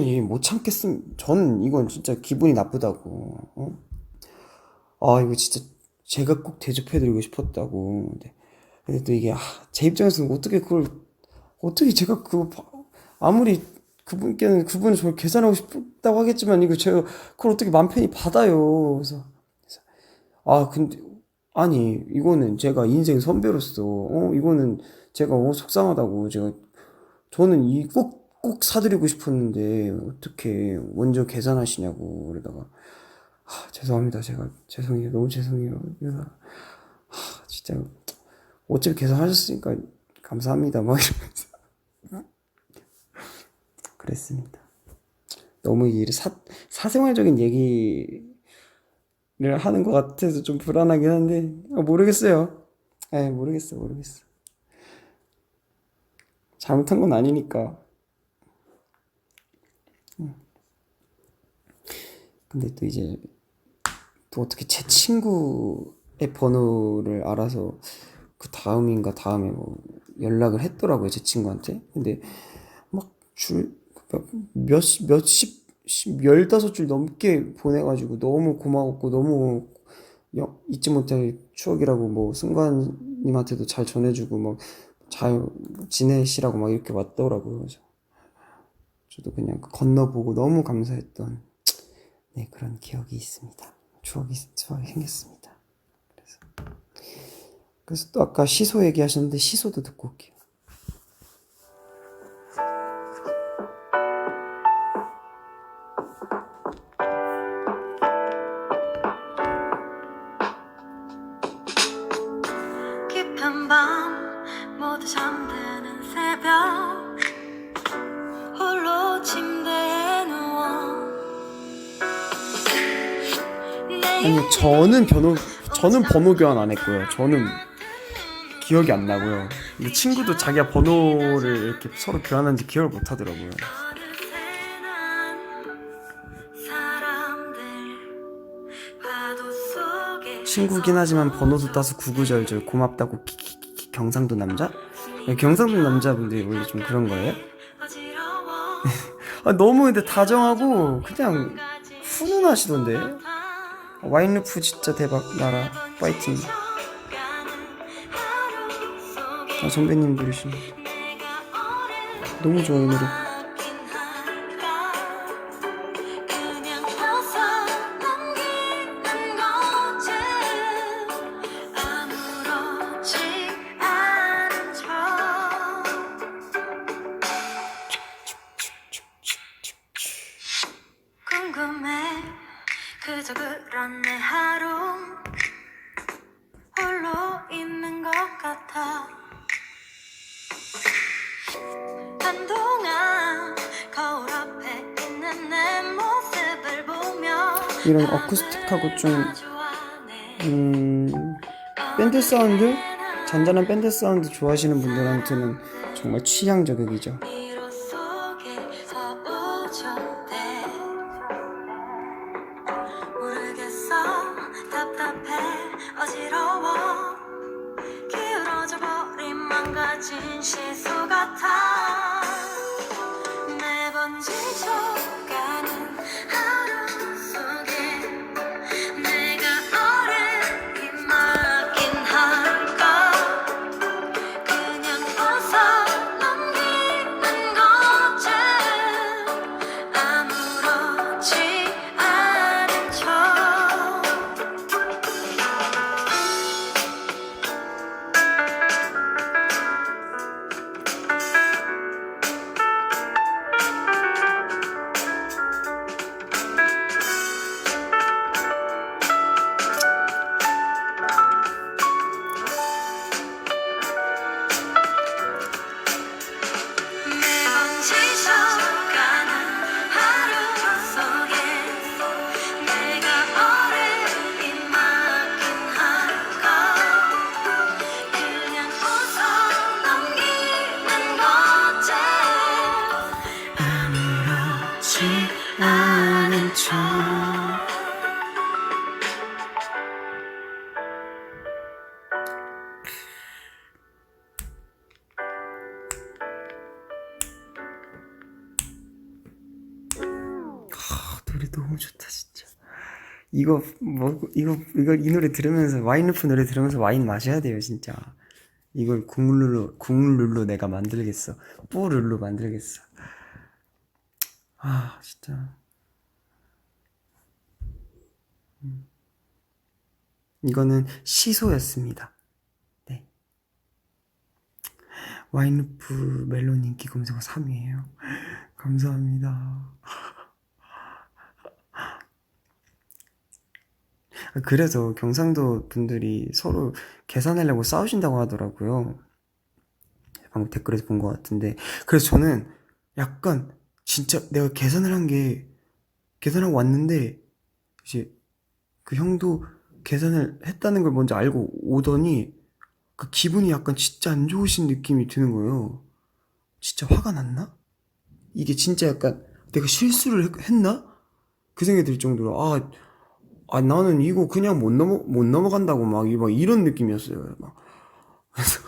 이게 못 참겠음. 저는 이건 진짜 기분이 나쁘다고. 이거 진짜 제가 꼭 대접해드리고 싶었다고. 근데 또 이게 제 입장에서는 어떻게 제가 아무리 그분은 저를 계산하고 싶다고 하겠지만 이거 제가 그걸 어떻게 맘 편히 받아요. 그래서 근데 아니 이거는 제가 인생 선배로서 이거는 제가 속상하다고 저는 이 꼭 사드리고 싶었는데 어떻게 먼저 계산하시냐고 그러다가 죄송합니다. 제가 죄송해요. 너무 죄송해요. 그래서 진짜 어차피 계산하셨으니까 감사합니다. 막 이러면서 그랬습니다. 너무 이 사생활적인 얘기를 하는 것 같아서 좀 불안하긴 한데 모르겠어요. 모르겠어. 잘못한 건 아니니까. 근데 또 이제 또 어떻게 제 친구의 번호를 알아서 그 다음인가 다음에 뭐 연락을 했더라고요. 제 친구한테. 근데 막 열다섯 줄 넘게 보내가지고 너무 고마웠고 너무 잊지 못할 추억이라고 뭐 승관님한테도 잘 전해주고 막 잘 지내시라고 막 이렇게 왔더라고요. 그래서 저도 그냥 건너보고 너무 감사했던 그런 기억이 있습니다. 추억이 생겼습니다. 그래서 또 아까 시소 얘기하셨는데 시소도 듣고 올게요. 깊은 밤 모두 잠드는 새벽 홀로 침대에 누워 아니 저는 번호 교환 안 했고요. 저는 기억이 안 나고요. 이 친구도 자기가 번호를 이렇게 서로 교환한지 기억을 못 하더라고요. 친구긴 하지만 번호도 따서 구구절절 고맙다고 경상도 남자? 경상도 남자분들이 원래 좀 그런 거예요? 너무 근데 다정하고 그냥 훈훈하시던데. 와인루프 진짜 대박 나라 파이팅. 선배님 부르시면 너무 좋아 이 노래. 하긴 할까? 그냥 벗어 넘기는 거지. 아무렇지 않은 척. 궁금해 그저 그런 내 하루 홀로 있는 것 같아. 한동안 거울 앞에 있는 내 모습을 보며 이런 어쿠스틱하고 좀 밴드 사운드? 잔잔한 밴드 사운드 좋아하시는 분들한테는 정말 취향 저격이죠. 미로 속에서 우주대 모르겠어 답답해 어지러워 기울어져 버린 망가진 시소 같아. 매번 지쳐가는 하루 속에 내가 어른이 맞긴 할까? 그냥 벗어 넘기는 거지. 아무렇지 않은 척. 매번 지쳐가는 하루 속에 내가 어른이 맞긴 할까? 그냥 웃어 넘기는 거지. 아무렇지 않은 척. 노래 너무 좋다 진짜. 이거 뭐 이걸 이 노래 들으면서 와인루프 노래 들으면서 와인 마셔야 돼요 진짜. 이걸 국룰로 내가 만들겠어. 뿌룰로 만들겠어. 아 진짜. 이거는 시소였습니다. 네. 와인루프 멜론 인기 검색어 3위에요. 감사합니다. 그래서 경상도 분들이 서로 계산하려고 싸우신다고 하더라고요. 방금 댓글에서 본 것 같은데. 그래서 저는 약간 진짜 내가 계산하고 왔는데 이제 그 형도 계산을 했다는 걸 먼저 알고 오더니 그 기분이 약간 진짜 안 좋으신 느낌이 드는 거예요. 진짜 화가 났나? 이게 진짜 약간 내가 실수를 했나? 그 생각이 들 정도로 나는 이거 그냥 못 넘어간다고 막 이런 느낌이었어요. 막. 그래서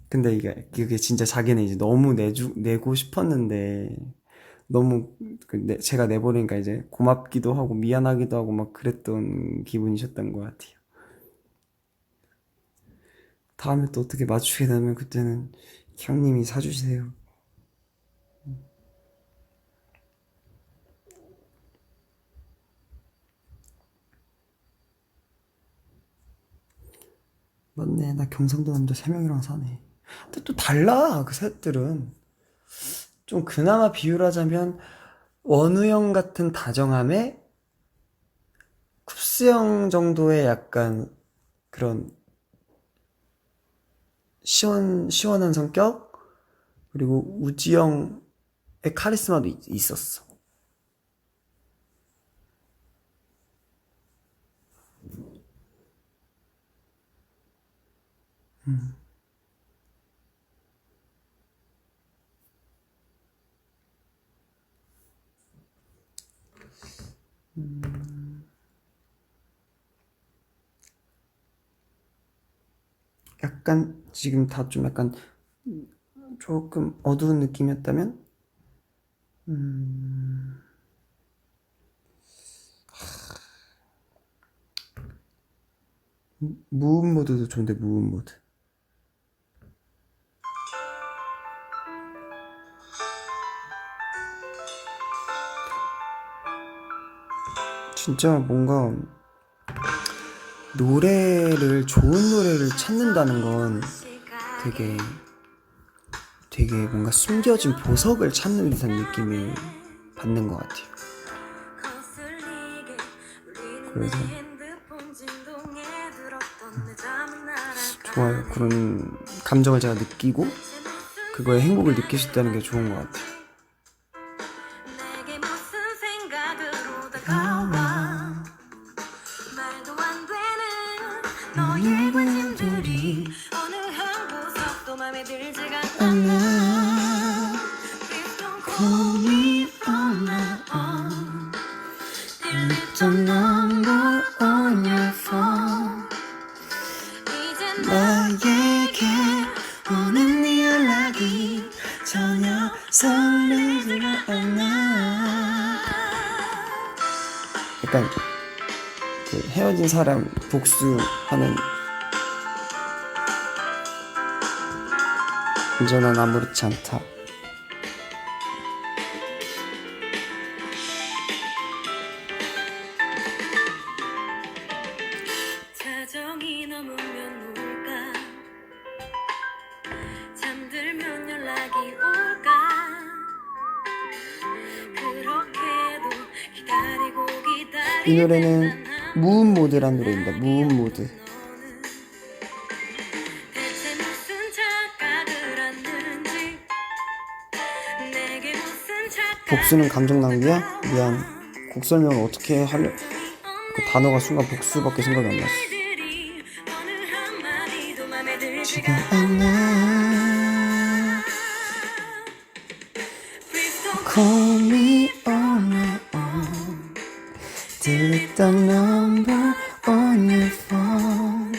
근데 이게 진짜 자기는 이제 너무 내고 싶었는데 너무 제가 내버리니까 이제 고맙기도 하고 미안하기도 하고 막 그랬던 기분이셨던 것 같아요. 다음에 또 어떻게 맞추게 되면 그때는 형님이 사주세요. 맞네, 나 경상도 남자 3명이랑 사네. 근데 또 달라, 그 셋들은. 좀 그나마 비율하자면 원우 형 같은 다정함에 쿱스 형 정도의 약간 그런 시원한 성격? 그리고 우지 형의 카리스마도 있었어. 약간 지금 다 좀 약간 조금 어두운 느낌이었다면 무음 모드도 좋은데 무음 모드. 진짜 뭔가 노래를 좋은 노래를 찾는다는 건 되게 뭔가 숨겨진 보석을 찾는 듯한 느낌을 받는 것 같아요. 그래서 좋아요. 그런 감정을 제가 느끼고 그거에 행복을 느낄 수 있다는 게 좋은 것 같아요. 내게 무슨 생각으로 다가와 말도 안 되는 너의 관심들이 어느 한 구석도 맘에 들지가 않아. Please don't call me on my own. Delete the number on your phone. 이제 나에게 오는 네 연락이 전혀 설레지가 않아. 약간 그 헤어진 사람 복수하는 이제 난 아무렇지 않다. 자정이 넘으면 올까 잠들면 연락이 올까 그렇게도 기다리고 이 노래는 무음 모드란 노래입니다. 무음 모드. 대체 무슨 착각을 했는지 내게 무슨 착각 복수는 감정 낭비야? 미안. 곡 설명을 어떻게 하려? 그 단어가 순간 복수밖에 생각이 안 났어. 어느 한마디도 맘에 들지가 지가 않아. Please don't Call me on my own. Delete the number on your phone.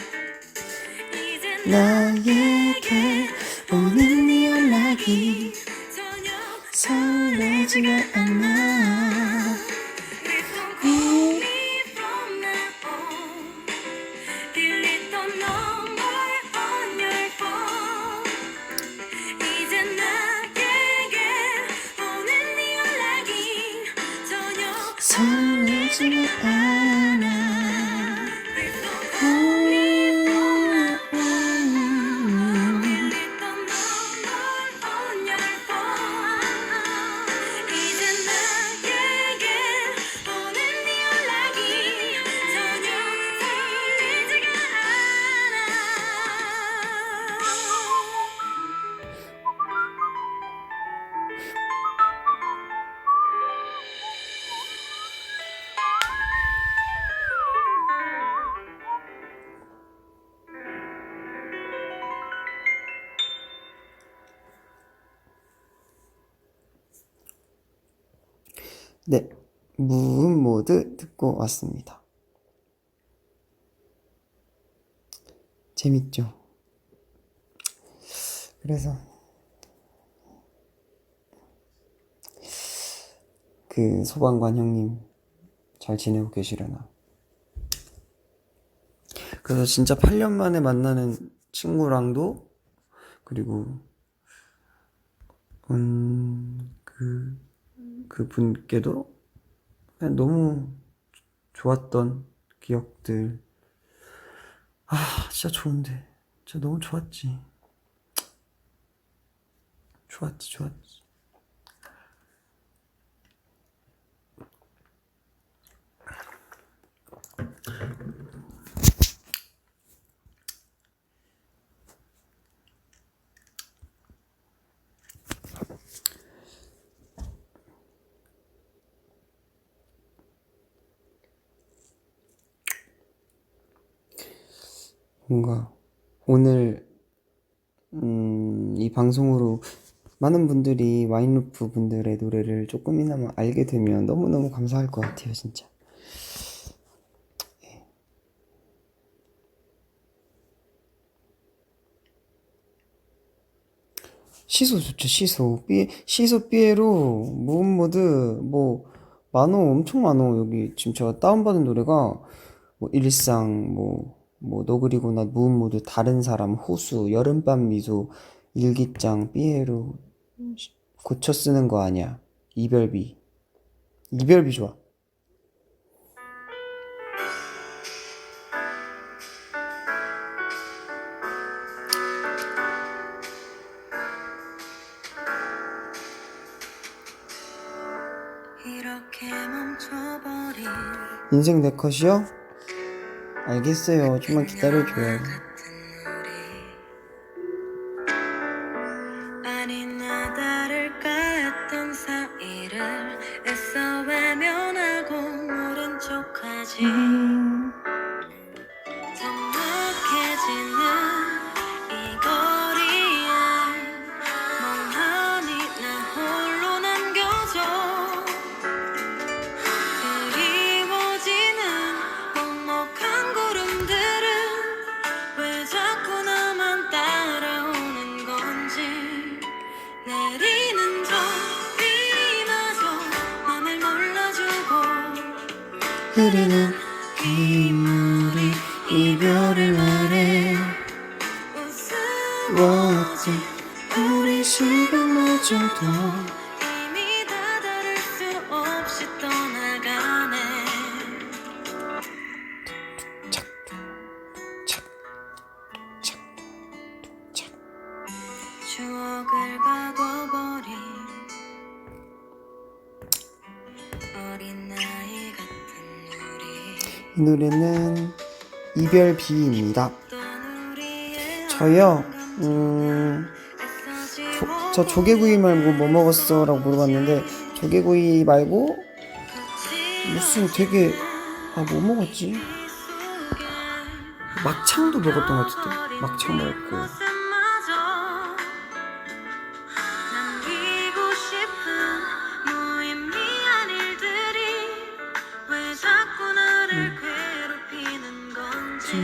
이제 나에게 오는 네 연락이 전혀 설레지가 않아. Please don't call me from now on. Delete the number on your phone. 이제 나에게 오는 네 연락이 전혀 설레지가 않아. Please don't call me from now on. Delete the number on your phone. 이제 나에게 오는 네 연락이 전혀 설레지가 않아. 네, 무음 모드 듣고 왔습니다. 재밌죠? 그래서 그 소방관 형님 잘 지내고 계시려나? 그래서 진짜 8년 만에 만나는 친구랑도 그리고 그분께도 그냥 너무 좋았던 기억들. 아, 진짜 좋은데. 진짜 너무 좋았지. 좋았지. 뭔가 오늘 이 방송으로 많은 분들이 와인루프 분들의 노래를 조금이나마 알게 되면 너무너무 감사할 것 같아요, 진짜. 시소 좋죠, 시소. 시소 삐에로 무음 모드 뭐 많어, 엄청 많어. 여기 지금 제가 다운받은 노래가 뭐 일상 너 그리고 나 무음 모드 다른 사람 호수 여름밤 미소 일기장 삐에로 고쳐 쓰는 거 아니야 이별비 좋아. 이렇게 멈춰버린 인생 내 컷이요? 알겠어요. 좀만 기다려줘요. 아니나 다를까 했던 사이를 애써 외면하고 모른 척하지 적막해지는 이 거리에 멍하니 나 홀로 남겨져 그리워지는 먹먹한 구름들은 왜 자꾸 나만 따라오는 건지 내리는 저 비마저 맘을 몰라주고 흐르는 빗물이 이별을 말해 웃음없이 우리 시간마저도 이미 다다를 수 없이 떠나가네 추억을 가둬버린 어린 나이 같은 우리 이 노래는 이별 비입니다. 어떤 우리의 저요 애써지고 저 조개구이 말고 뭐 먹었어? 라고 물어봤는데 조개구이 말고 무슨 되게 뭐 먹었지? 막창도 먹었던 것 같은데 막창 먹었고 남기고 싶은 무의미한 일들이 왜 자꾸 나를 괴롭히는 건지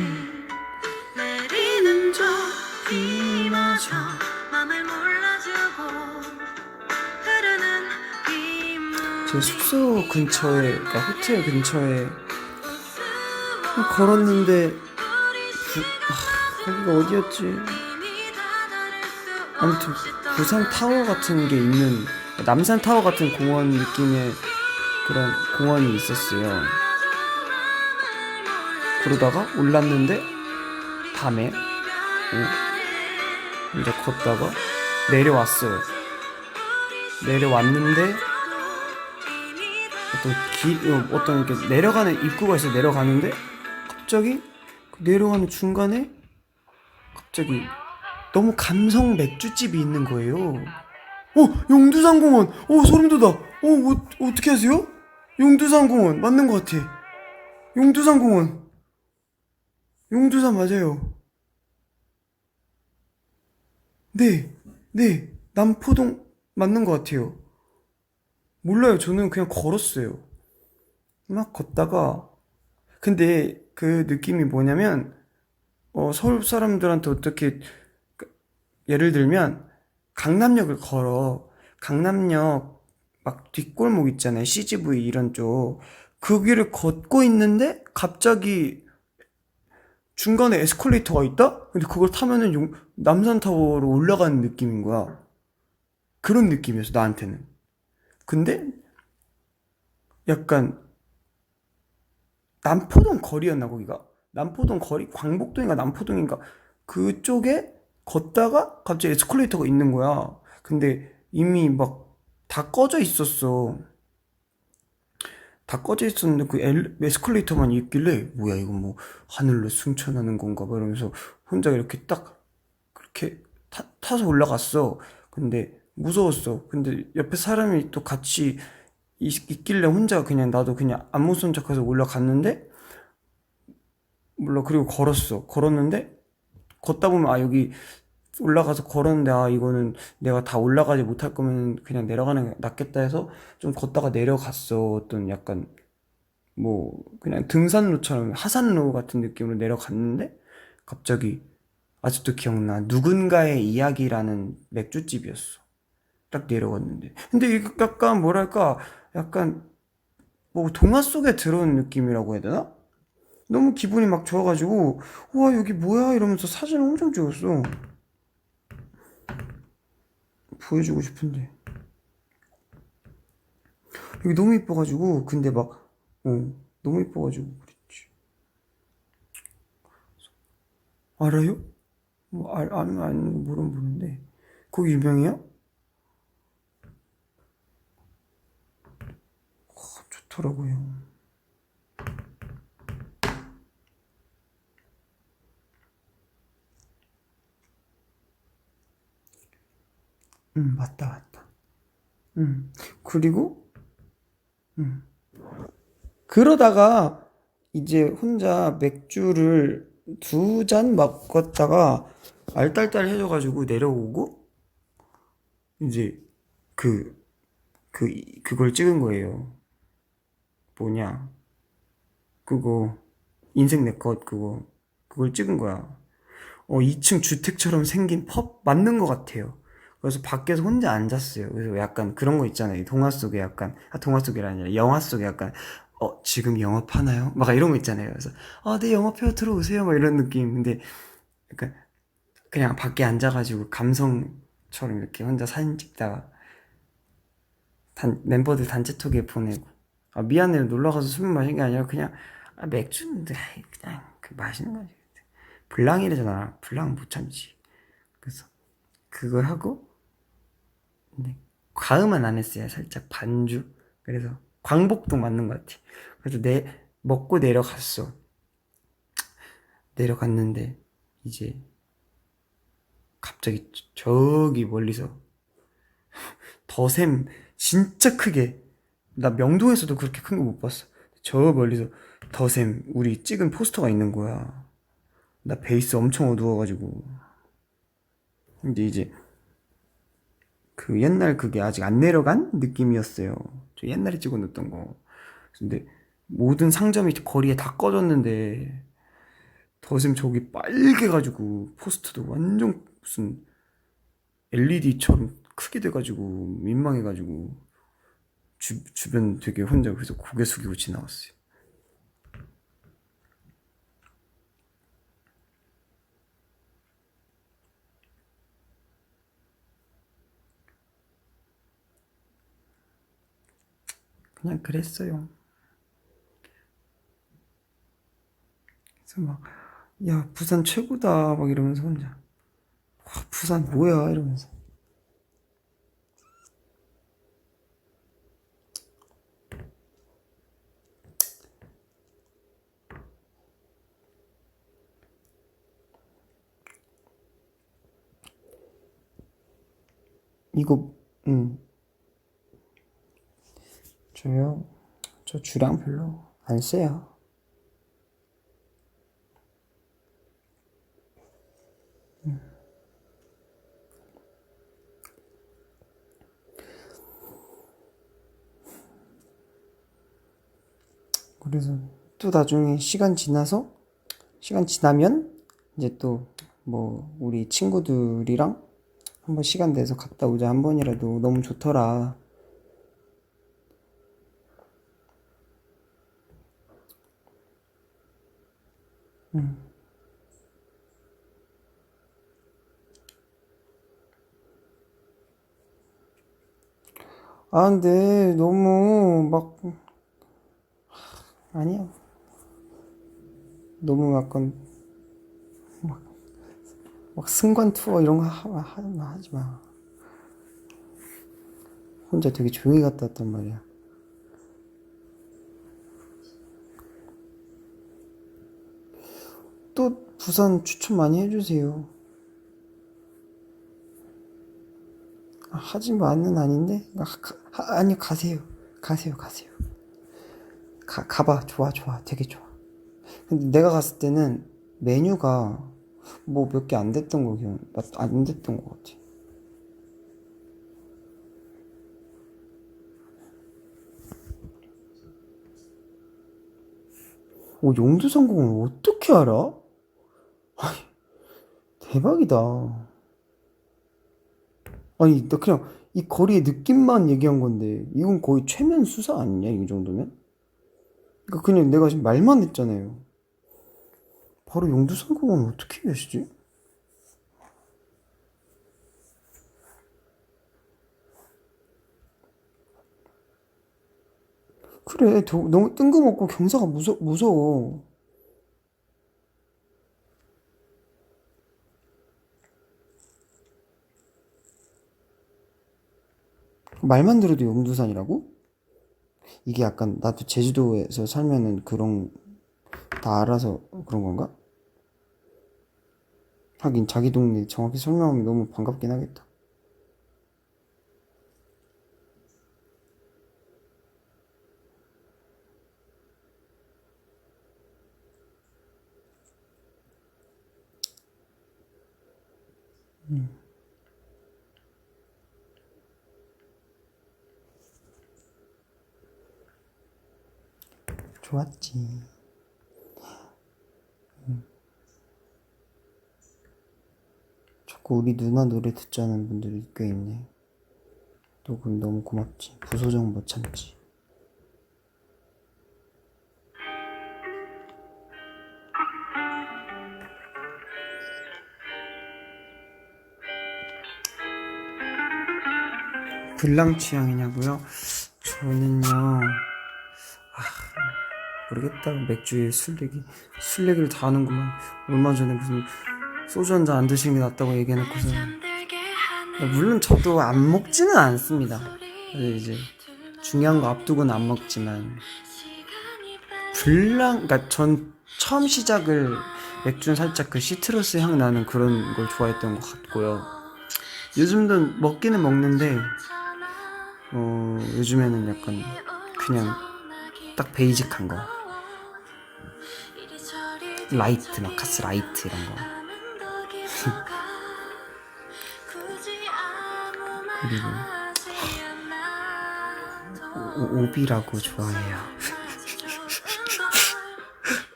내리는 저 비마저 맘을 몰라주고 흐르는 빗물 제 숙소 근처에 그러니까 호텔 근처에 걸었는데 거기가 어디였지? 아무튼 부산 타워 같은 게 있는 남산 타워 같은 공원 느낌의 그런 공원이 있었어요. 그러다가 올랐는데 밤에 이제 걷다가 내려왔어요. 내려왔는데 어떤 이렇게 내려가는 입구가 있어. 내려가는데 갑자기 그 내려가는 중간에 갑자기 너무 감성 맥주집이 있는 거예요. 용두산공원. 소름 돋아. 어떻게 하세요? 용두산공원 맞는 것 같아. 용두산공원. 용두산 맞아요. 네, 남포동 맞는 것 같아요. 몰라요. 저는 그냥 걸었어요. 막 걷다가 근데 그 느낌이 뭐냐면 서울 사람들한테 어떻게 예를 들면 강남역을 걸어. 강남역 막 뒷골목 있잖아요. CGV 이런 쪽. 그 길을 걷고 있는데 갑자기 중간에 에스컬레이터가 있다? 근데 그걸 타면은 남산타워로 올라가는 느낌인 거야. 그런 느낌이었어, 나한테는. 근데 약간 남포동 거리였나 거기가? 남포동 거리? 광복동인가 남포동인가? 그쪽에 걷다가 갑자기 에스컬레이터가 있는 거야. 근데 이미 막 다 꺼져 있었어. 다 꺼져 있었는데 그 에스컬레이터만 있길래 뭐야 이거 뭐 하늘로 승천하는 건가 봐 이러면서 혼자 이렇게 딱 그렇게 타서 올라갔어. 근데 무서웠어. 근데 옆에 사람이 또 같이 있길래 혼자 그냥 나도 그냥 안 무서운 척해서 올라갔는데 몰라. 그리고 걸었는데 걷다 보면 여기 올라가서 걸었는데 이거는 내가 다 올라가지 못할 거면 그냥 내려가는 게 낫겠다 해서 좀 걷다가 내려갔어. 어떤 약간 뭐 그냥 등산로처럼 하산로 같은 느낌으로 내려갔는데 갑자기 아직도 기억나. 누군가의 이야기라는 맥주집이었어. 딱 내려갔는데 근데 이거 약간 뭐랄까 약간 뭐 동화 속에 들어온 느낌이라고 해야 되나? 너무 기분이 막 좋아가지고 우와 여기 뭐야 이러면서 사진을 엄청 찍었어. 보여주고 싶은데 여기 너무 이뻐가지고 근데 막 너무 이뻐가지고 그랬지. 알아요? 뭐 아는 거 모르는데 거기 유명해요? 그렇더라고요. 맞다, 맞다. 그리고, 그러다가 이제 혼자 맥주를 2잔 먹었다가 알딸딸해져가지고 내려오고, 이제 그, 그걸 찍은 거예요. 뭐냐. 그거, 인생 네컷 그걸 찍은 거야. 2층 주택처럼 생긴 펍 맞는 것 같아요. 그래서 밖에서 혼자 앉았어요. 그래서 약간 그런 거 있잖아요. 동화 속에 약간, 동화 속이 아니라 영화 속에 약간, 지금 영업하나요? 막 이런 거 있잖아요. 그래서, 네, 영업해요. 들어오세요. 막 이런 느낌. 근데 약간 그냥 밖에 앉아가지고 감성처럼 이렇게 혼자 사진 찍다가 멤버들 단체톡에 보내고, 미안해요. 놀러가서 술 마신 게 아니라 그냥, 맥주인데, 그냥 그 마시는 거지. 블랑이래잖아. 블랑 못 참지. 그래서 그걸 하고, 근데 과음은 안 했어요. 살짝 반주. 그래서 광복동 맞는 것 같아. 그래서 먹고 내려갔어. 내려갔는데 이제 갑자기 저기 멀리서 더샘 진짜 크게, 나 명동에서도 그렇게 큰 거 못 봤어. 저 멀리서 더샘 우리 찍은 포스터가 있는 거야. 나 베이스 엄청 어두워가지고. 근데 이제 그 옛날 그게 아직 안 내려간 느낌이었어요. 저 옛날에 찍어놨던 거. 근데 모든 상점이 거리에 다 꺼졌는데 더샘 저기 빨개가지고 포스터도 완전 무슨 LED처럼 크게 돼가지고 민망해가지고 주변 되게 혼자 그래서 고개 숙이고 지나갔어요. 그냥 그랬어요. 그래서 막, 야, 부산 최고다 막 이러면서 혼자, 부산 뭐야 이러면서. 이거 저요, 저 주량 별로 안 세요. 그래서 또 나중에 시간 지나면 이제 또 뭐 우리 친구들이랑 한번 시간 내서 갔다 오자. 한 번이라도 너무 좋더라. 근데 너무 막, 아니야. 너무 약간 막 승관 투어 이런 거 하지 마. 혼자 되게 조용히 갔다 왔단 말이야. 또 부산 추천 많이 해주세요. 하지 마는 아닌데? 아니, 가세요. 가세요. 가봐. 좋아. 되게 좋아. 근데 내가 갔을 때는 메뉴가 뭐 몇 개 안 됐던 안 됐던 거 같아. 용두성공을 어떻게 알아? 대박이다. 아니, 나 그냥 이 거리의 느낌만 얘기한 건데, 이건 거의 최면 수사 아니냐, 이 정도면? 그러니까 그냥 내가 지금 말만 했잖아요. 바로 용두성공은 어떻게 하시지? 그래, 너무 뜬금없고 경사가 무서워. 말만 들어도 용두산이라고? 이게 약간 나도 제주도에서 살면은 그런 다 알아서 그런 건가? 하긴 자기 동네 정확히 설명하면 너무 반갑긴 하겠다. 좋았지. 자꾸 우리 누나 노래 듣자는 분들이 꽤 있네. 또 그럼 너무 고맙지. 부소정 못 참지. 불량 취향이냐고요? 저는요, 모르겠다. 맥주에 술 얘기를 다 하는구만. 얼마 전에 무슨 소주 한 잔 안 드시는 게 낫다고 얘기해놓고서. 물론 저도 안 먹지는 않습니다. 근데 이제 중요한 거 앞두고는 안 먹지만 그러니까 전 처음 시작을 맥주는 살짝 그 시트러스 향 나는 그런 걸 좋아했던 것 같고요. 요즘도 먹기는 먹는데 요즘에는 약간 그냥 딱 베이직한 거, 라이트 막 카스 라이트 이런 거. 그리고 오비라고 좋아해요.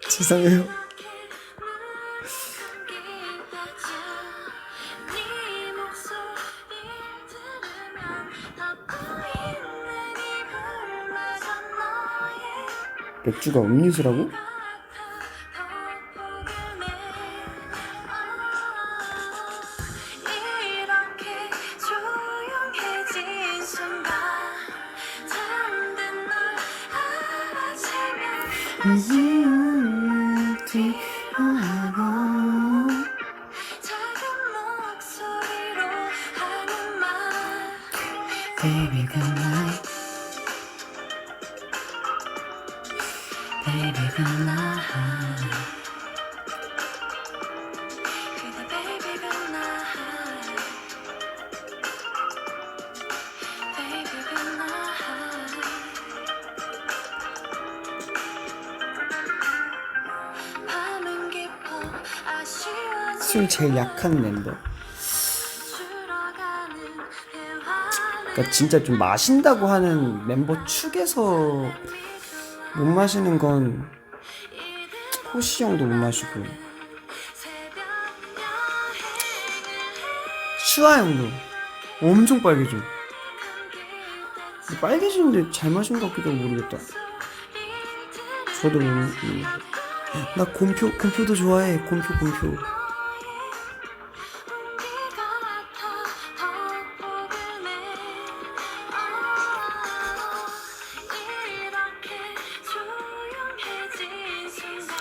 죄송해요. 맥주가 음료수라고? Baby good night, baby good night. Baby good night. Baby good night. 밤은 깊어 아쉬워지는 술 제일 약한 멤버. 그러니까 진짜 좀 마신다고 하는 멤버 축에서 못 마시는 건 호시 형도 못 마시고 슈아 형도 엄청 빨개져. 빨개지는데 잘 마신 것 같기도 하고 모르겠다. 저도 나 곰표도 좋아해. 곰표.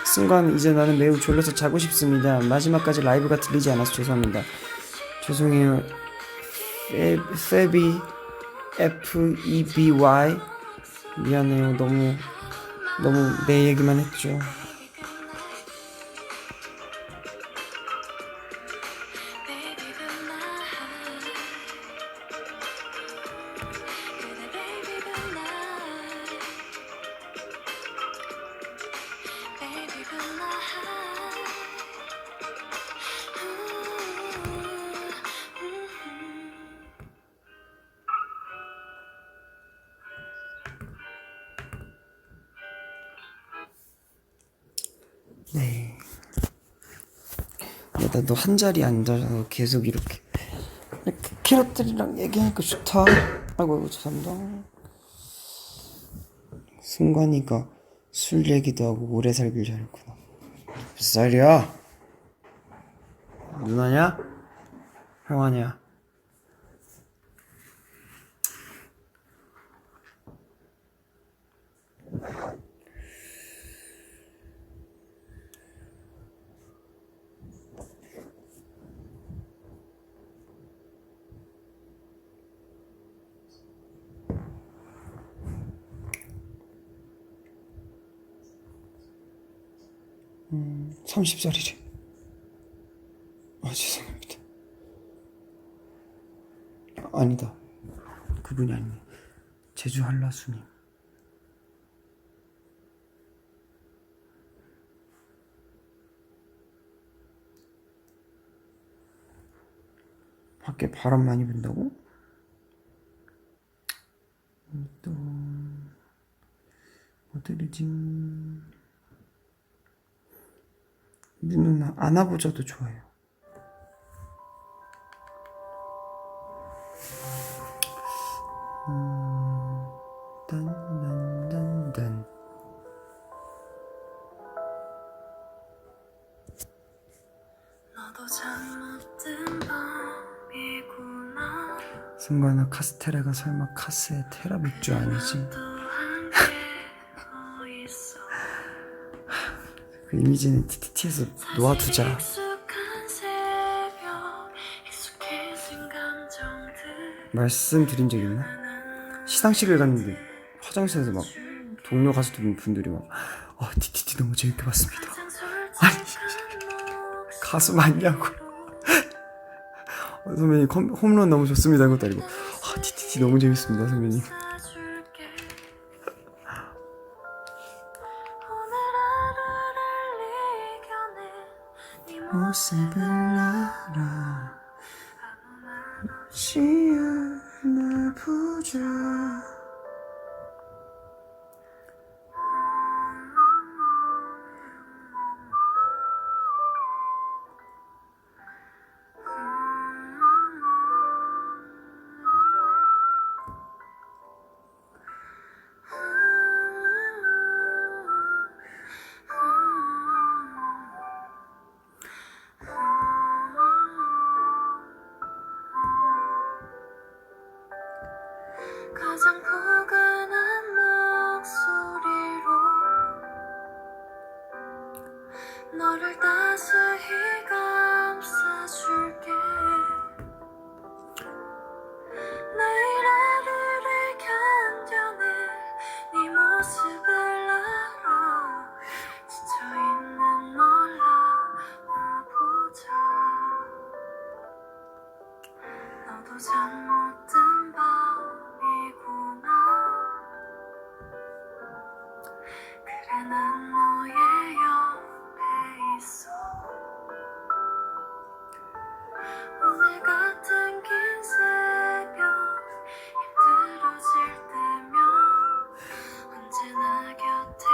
순간 이제 나는 매우 졸려서 자고 싶습니다. 마지막까지 라이브가 들리지 않아서 죄송합니다. 죄송해요. 페비 FEBY 미안해요. 너무 내 얘기만 했죠. 네. 나도 한 자리에 앉아서 계속 이렇게 캐럿들이랑 얘기하니까 좋다. 아이고 죄송합니다. 승관이가 술 얘기도 하고 오래 살길 잘했구나. 몇 살이야? 누나냐? 형아냐? 30살이래. 아, 죄송합니다. 아니다. 그분이 아니네. 제주 한라수님. 밖에 바람 많이 분다고? 또 어디지? 누나 안아보자도 좋아요. 딴딴딴딴. 너도 잘못된 밤이구나. 승관아, 카스테라가 설마 카스의 테라 맥주 아니지? 또 함께고 있어. 그 이미지는 TTT에서 놓아두자. 익숙한 새벽, 익숙해진 감정들. 말씀드린 적 있나? 시상식을 갔는데 화장실에서 막 동료 가수분들이 막 TTT 너무 재밌게 봤습니다. 아니 가수 맞냐고. 선배님 홈런 너무 좋습니다 이런 것도 아니고 TTT 너무 재밌습니다 선배님. 모습을 알아 시야나 보자. 가장 포근한 목소리로 너를 따스히 감싸줄게. 내일 하루를 견뎌낼 네 모습을 알아. 지쳐있는 널 안아보자. 너도 잠못든 밤이구나. 그래 난 너의 옆에 있어. 오늘 같은 긴 새벽 힘들어질 때면 언제나 곁에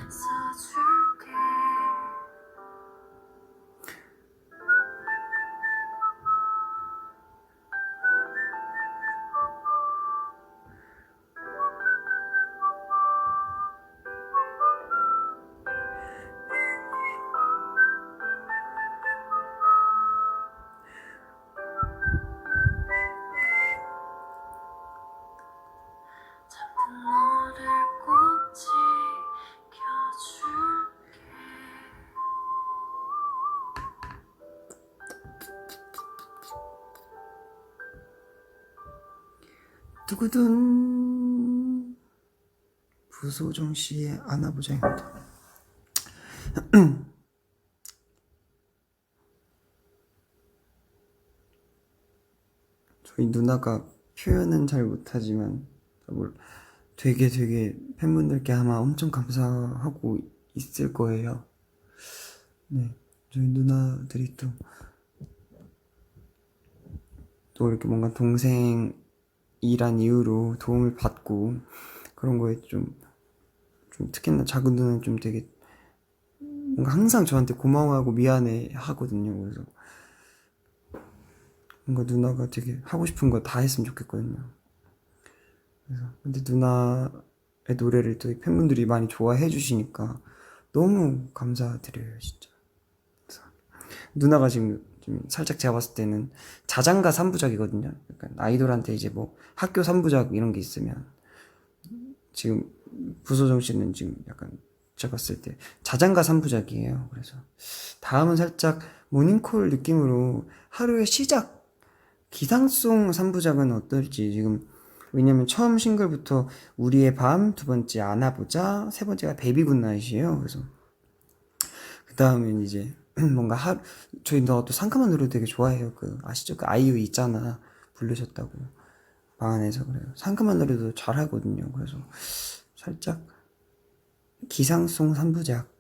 있어줄게. 잠든 너를 꼭 지켜줄게. 두구둔 부소정 씨의 안아보자입니다. 저희 누나가 표현은 잘 못하지만 되게 팬분들께 아마 엄청 감사하고 있을 거예요. 네, 저희 누나들이 또 이렇게 뭔가 동생이란 이유로 도움을 받고 그런 거에 좀 특히나 작은 누나는 좀 되게 뭔가 항상 저한테 고마워하고 미안해 하거든요. 그래서 뭔가 누나가 되게 하고 싶은 거 다 했으면 좋겠거든요. 그래서 근데 누나의 노래를 또 팬분들이 많이 좋아해 주시니까 너무 감사드려요 진짜. 그래서 누나가 지금 살짝 제가 봤을 때는 자장가 3부작이거든요. 약간 아이돌한테 이제 뭐 학교 3부작 이런 게 있으면 지금 부소정 씨는 지금 약간 제가 봤을 때 자장가 3부작이에요. 그래서 다음은 살짝 모닝콜 느낌으로 하루의 시작 기상송 3부작은 어떨지 지금. 왜냐면 처음 싱글부터 우리의 밤, 두 번째 안아보자, 세 번째가 베이비 굿나잇이에요. 그래서 다음엔 이제 뭔가 저희 너도 상큼한 노래 되게 좋아해요. 그 아시죠? 그 아이유 있잖아 부르셨다고 방 안에서. 그래요. 상큼한 노래도 잘 하거든요. 그래서 살짝 기상송 3부작.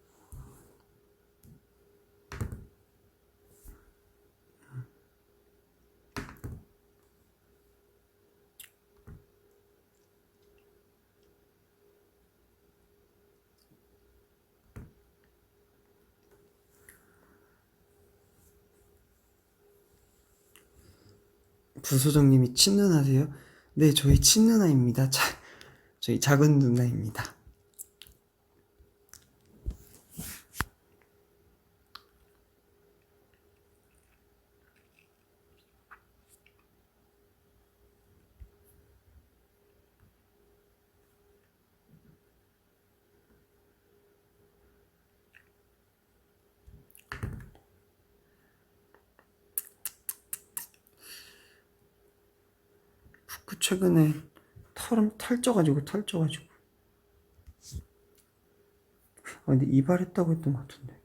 부소정님이 친누나세요? 네, 저희 친누나입니다. 저희 작은 누나입니다. 그 최근에 털 쪄가지고. 근데 이발했다고 했던 것 같은데.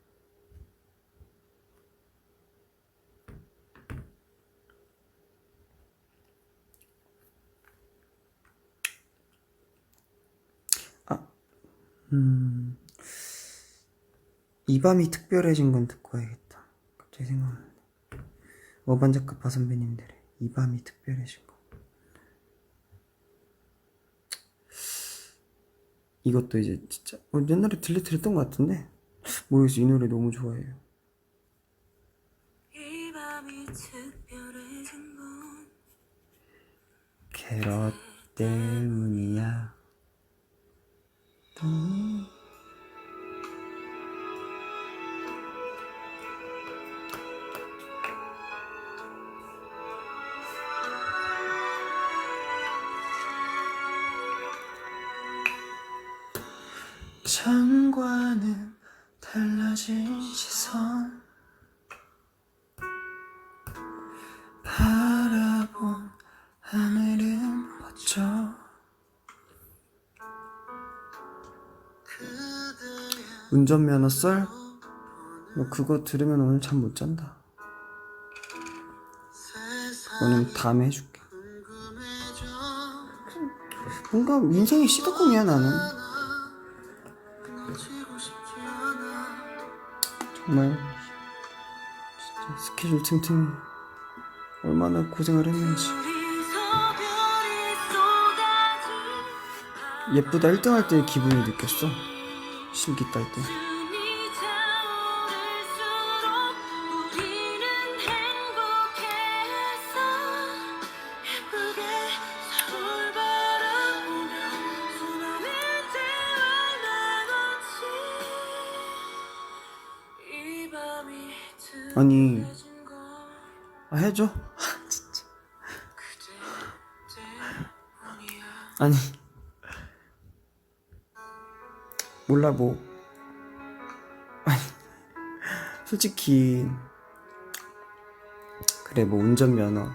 이 밤이 특별해진 건 듣고 와야겠다. 갑자기 생각나네. 어반자카파 선배님들의 이 밤이 특별해진 거. 이것도 이제 진짜 옛날에 들렸던 것 같은데 모르겠어. 이 노래 너무 좋아해요. 이 밤이 특별해진 건 캐럿 때문이야. 전과는 달라진 시선 바라본 하늘은 멋져. 운전면허 썰? 너 그거 들으면 오늘 잠 못 잔다. 너는 다음에 해줄게. 뭔가 인생의 시드콤이야 나는. 정말 진짜 스케줄 틈틈이 얼마나 고생을 했는지. 예쁘다 1등 할 때 기분을 느꼈어. 실기 딸 때. 아니 해줘. 진짜. 아니 몰라 뭐. 아니 솔직히 그래 뭐 운전면허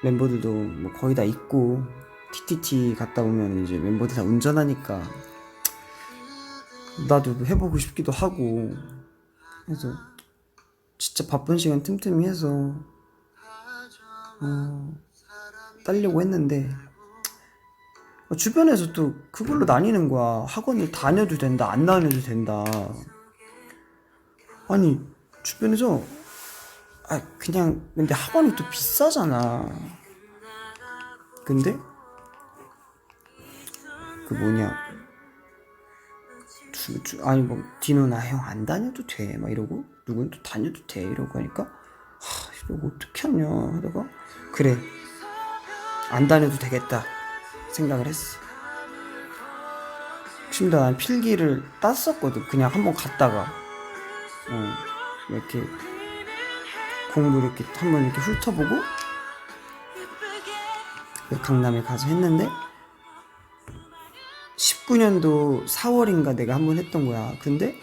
멤버들도 뭐 거의 다 있고 TTT 갔다 오면 이제 멤버들 다 운전하니까 나도 해보고 싶기도 하고 해서 진짜 바쁜 시간 틈틈이 해서 따려고 했는데 주변에서 또 그걸로 나뉘는 거야. 학원을 다녀도 된다, 안 다녀도 된다. 아니 주변에서 그냥 근데 학원이 또 비싸잖아. 근데 그 뭐냐 아니 뭐 디노나 형 안 다녀도 돼 막 이러고 누군 또 다녀도 돼 이러고 하니까 이거 어떻게 하냐 하다가 그래 안 다녀도 되겠다 생각을 했어. 심지어 난 필기를 땄었거든. 그냥 한번 갔다가 이렇게 공부 이렇게 한번 이렇게 훑어보고 강남에 가서 했는데 19년도 4월인가 내가 한번 했던 거야. 근데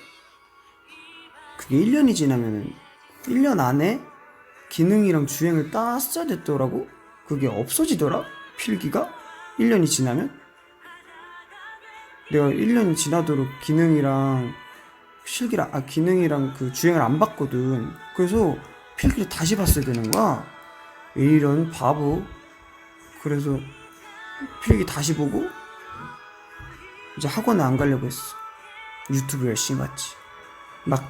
그게 1년이 지나면은 1년 안에 기능이랑 주행을 땄어야 됐더라고. 그게 없어지더라 필기가 1년이 지나면. 내가 1년이 지나도록 기능이랑 실기를 기능이랑 그 주행을 안 봤거든. 그래서 필기를 다시 봤어야 되는 거야. 이런 바보. 그래서 필기 다시 보고 이제 학원을 안 가려고 했어. 유튜브 열심히 봤지. 막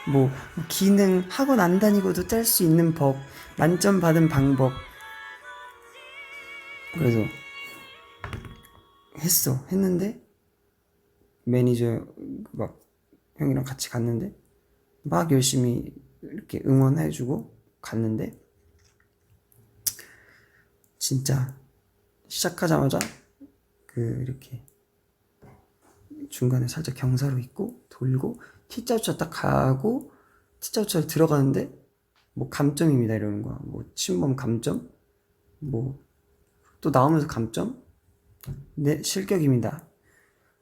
뭐 기능 학원 안 다니고도 짤 수 있는 법, 만점 받은 방법. 그래서 했는데 매니저 막 형이랑 같이 갔는데 막 열심히 이렇게 응원해주고 갔는데 진짜 시작하자마자 그 이렇게 중간에 살짝 경사로 있고 돌고 T자우차 딱 가고 T자우차를 들어가는데 뭐 감점입니다 이러는 거야. 뭐 침범 감점, 뭐 또 나오면서 감점, 네 실격입니다.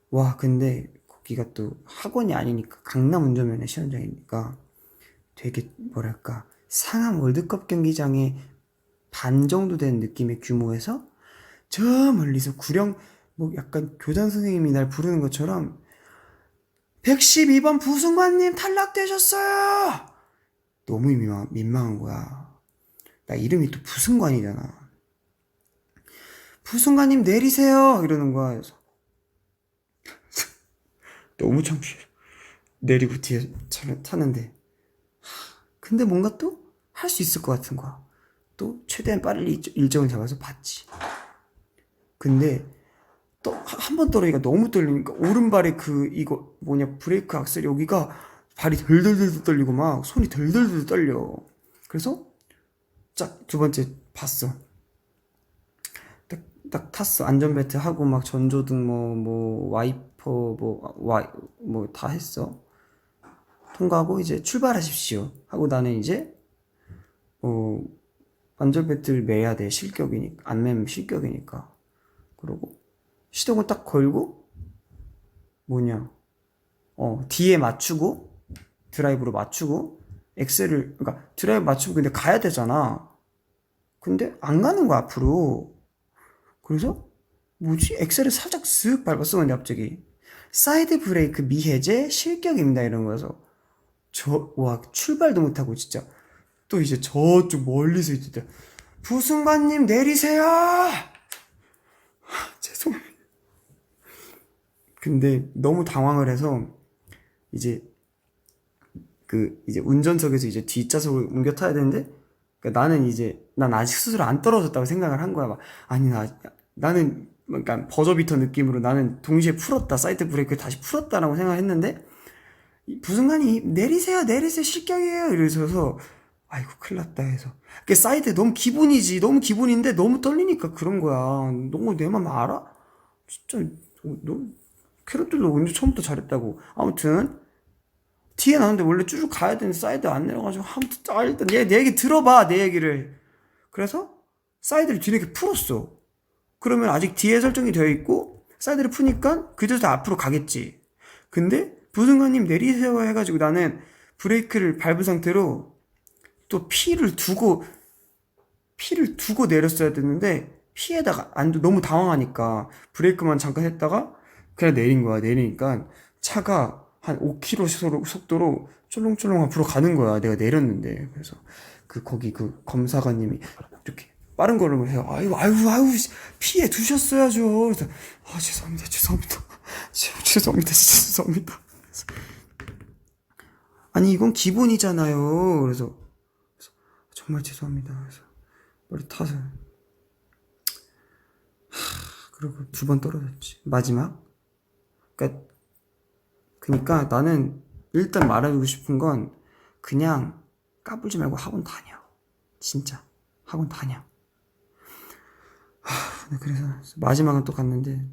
와 근데 거기가 또 학원이 아니니까 강남 운전면허 시험장이니까 되게 뭐랄까 상암 월드컵 경기장의 반 정도 된 느낌의 규모에서 저 멀리서 구령 뭐 약간 교장 선생님이 날 부르는 것처럼 112번 부승관님 탈락되셨어요. 너무 민망한 거야. 나 이름이 또 부승관이잖아. 부승관님 내리세요 이러는 거야. 그래서 너무 창피해. 내리고 뒤에 타는데 근데 뭔가 또 할 수 있을 것 같은 거야. 또 최대한 빨리 일정을 잡아서 봤지. 근데 또 한 번 떨어지니까 너무 떨리니까 오른발에 그 이거 뭐냐 브레이크 악셀 여기가 발이 덜덜덜 떨리고 막 손이 덜덜덜 떨려. 그래서 짝 두 번째 봤어. 딱 탔어. 안전벨트 하고 막 전조등 뭐 와이퍼 뭐 다 했어. 통과하고 이제 출발하십시오 하고 나는 이제 안전벨트를 매야 돼. 실격이니까 안 매면 실격이니까. 그러고 시동을 딱 걸고 뭐냐 뒤에 맞추고 드라이브로 맞추고 엑셀을 그러니까 드라이브 맞추고 근데 가야 되잖아. 근데 안 가는 거야 앞으로. 그래서 뭐지 엑셀을 살짝 쓱 밟았어. 근데 갑자기 사이드 브레이크 미해제 실격입니다 이런 거여서 와 출발도 못하고 진짜 또 이제 저쪽 멀리서 진짜 부승관님 내리세요. 죄송합니다. 근데 너무 당황을 해서 이제 이제 운전석에서 이제 뒷좌석으로 옮겨 타야 되는데 그러니까 난 아직 스스로 안 떨어졌다고 생각을 한 거야. 막 아니 나는 그러니까 버저비터 느낌으로 나는 동시에 풀었다 사이드 브레이크 다시 풀었다라고 생각했는데 부승관이 내리세요 실격이에요 이러셔서 아이고 큰일 났다 해서 그 사이드 너무 기본인데 너무 떨리니까 그런 거야. 너무 내 맘 알아? 진짜 너 캐럿들도 언제 처음부터 잘했다고. 아무튼 뒤에 나오는데 원래 쭉 가야 되는 사이드 안 내려가지고 아무튼 일단 내 얘기 들어봐 내 얘기를. 그래서 사이드를 뒤늦게 풀었어. 그러면 아직 뒤에 설정이 되어 있고 사이드를 푸니까 그대로 앞으로 가겠지. 근데 부승관님 내리세요 해가지고 나는 브레이크를 밟은 상태로 또 피를 두고 내렸어야 됐는데 피에다가 너무 당황하니까 브레이크만 잠깐 했다가 그냥 내린 거야. 내리니까 차가 한 5km 속도로 쫄렁쫄렁 앞으로 가는 거야. 내가 내렸는데. 그래서 거기 검사관님이 이렇게 빠른 걸음을 해요. 아유 피해 두셨어야죠. 그래서 죄송합니다. 죄송합니다. 아니 이건 기본이잖아요. 그래서 정말 죄송합니다. 그래서 빨리 타서 그리고 2번 떨어졌지. 마지막. 그러니까 나는 일단 말해주고 싶은 건 그냥 까불지 말고 학원 다녀. 진짜 학원 다녀. 그래서 마지막은 또 갔는데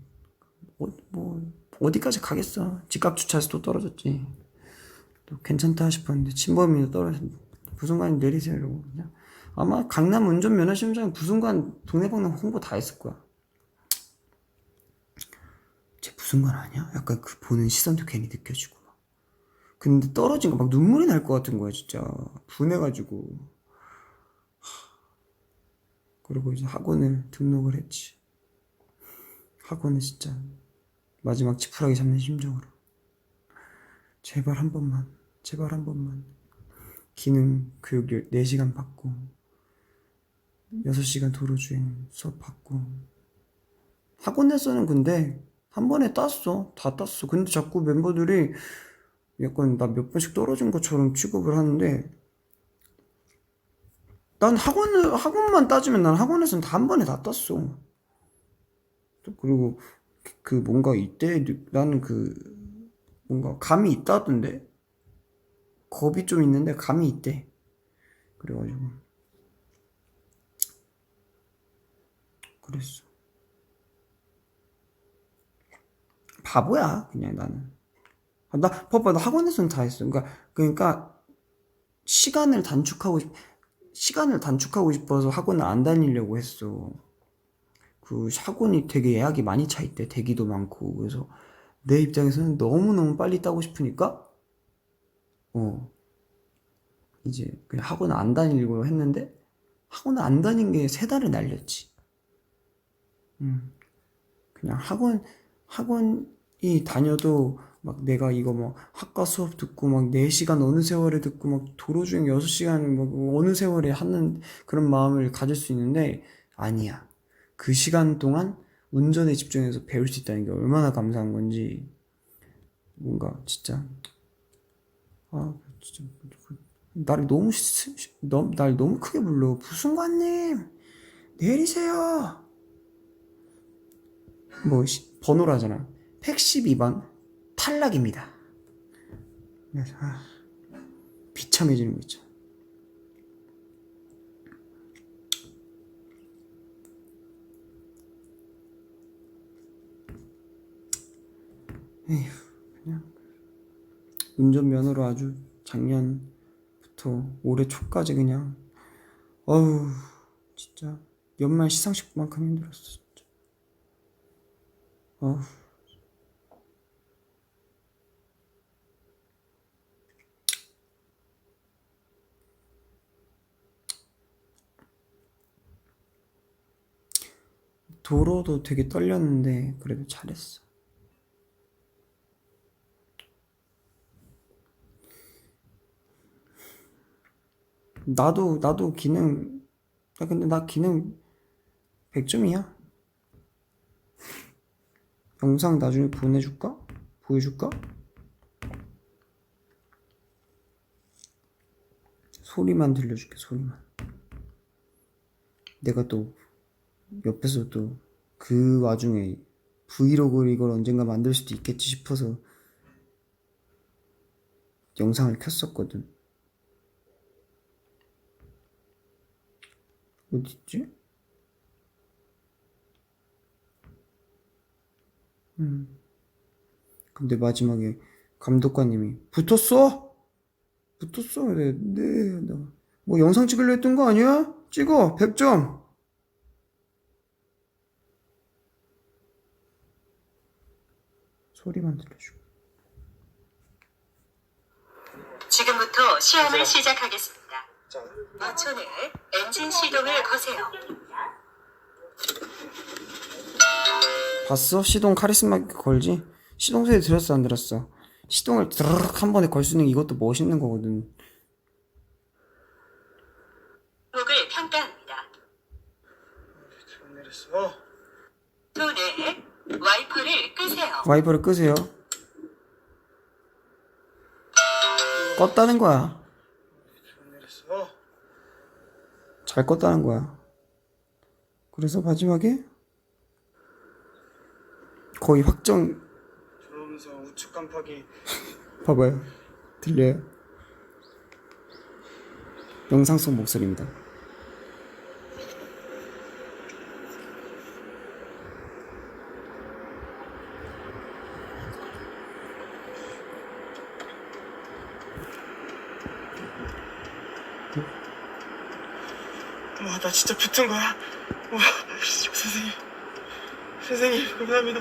어디까지 가겠어. 집값 주차해서 또 떨어졌지. 또 괜찮다 싶었는데 침범이 떨어졌는데 부승관이 내리세요 이러고 그냥 아마 강남 운전면허 시험장 부승관 동네방네 홍보 다 했을 거야. 쟤 부승관 아니야? 약간 그 보는 시선도 괜히 느껴지고 막. 근데 떨어진 거 막 눈물이 날 것 같은 거야 진짜. 분해가지고. 그리고 이제 학원을 등록을 했지. 학원을 진짜 마지막 지푸라기 잡는 심정으로 제발 한 번만, 제발 한 번만. 기능 교육 4시간 받고 6시간 도로주행 수업 받고. 학원에서는 근데 한 번에 땄어. 다 땄어. 근데 자꾸 멤버들이 약간 나 몇 번씩 떨어진 것처럼 취급을 하는데, 난 학원만 따지면 난 학원에서는 다 한 번에 다 땄어. 또 그리고 그 뭔가 이때 나는 그 뭔가 감이 있다던데, 겁이 좀 있는데 감이 있대. 그래가지고 그랬어. 바보야 그냥 나는. 나 봐봐, 나 학원에서는 다 했어. 그러니까 시간을 단축하고 싶어서 학원을 안 다니려고 했어. 그 학원이 되게 예약이 많이 차 있대. 대기도 많고. 그래서 내 입장에서는 너무너무 빨리 따고 싶으니까 이제 그냥 학원을 안 다니려고 했는데, 학원을 안 다닌 게 3달을 날렸지. 그냥 학원이 다녀도 막 내가 이거 막 학과 수업 듣고 막 4시간 어느 세월에 듣고 막 도로주행 6시간 막 어느 세월에 하는 그런 마음을 가질 수 있는데, 아니야. 그 시간 동안 운전에 집중해서 배울 수 있다는 게 얼마나 감사한 건지. 뭔가 진짜 진짜 나를 너무 크게 불러. 부승관님 내리세요. 뭐 번호라잖아. 112번 탈락입니다. 그래서 비참해지는 거 있죠. 에휴, 그냥 운전면허로 아주 작년부터 올해 초까지 그냥 어우 진짜 연말 시상식만큼 힘들었어 진짜. 어우. 도로도 되게 떨렸는데 그래도 잘했어. 나도 기능, 근데 나 기능 100점이야. 영상 나중에 보내줄까? 보여줄까? 소리만 들려줄게. 소리만. 내가 또 옆에서 또 그 와중에 브이로그를 이걸 언젠가 만들 수도 있겠지 싶어서 영상을 켰었거든. 어딨지? 근데 마지막에 감독관님이 붙었어? 그래. 네. 뭐 영상 찍으려 했던 거 아니야? 찍어. 100점. 소리만 들려주고. 지금부터 시험을 시작하겠습니다. 5초 내에 엔진 시동을 거세요. 봤어? 시동 카리스마 있게 걸지? 시동 소리 들었어 안 들었어? 시동을 드르륵 한 번에 걸 수 있는 이것도 멋있는 거거든. 목을 평가합니다. 내렸어. 2 내에 와이퍼를 끄세요. 와이퍼를 끄세요. 껐다는 거야. 내렸어. 잘 껐다는 거야. 그래서 마지막에 거의 확정. 들어오면서 우측 깜빡이. 봐봐요. 들려요? 영상 속 목소리입니다. 와, 나 진짜 붙은 거야. 와, 선생님 감사합니다.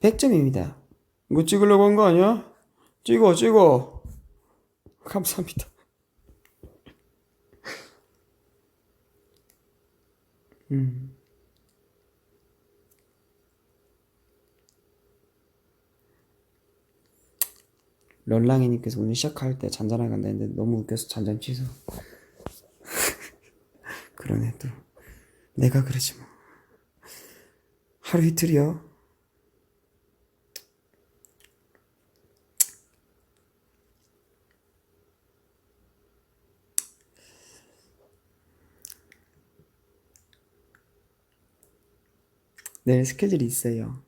100점입니다. 이거 찍으려고 한 거 아니야? 찍어. 감사합니다. 럴랑이님께서 오늘 시작할 때 잔잔하게 간다 했는데 너무 웃겨서 잔잔 취소. 그러네 또. 내가 그러지 뭐. 하루 이틀이요. 내일 스케줄이 있어요.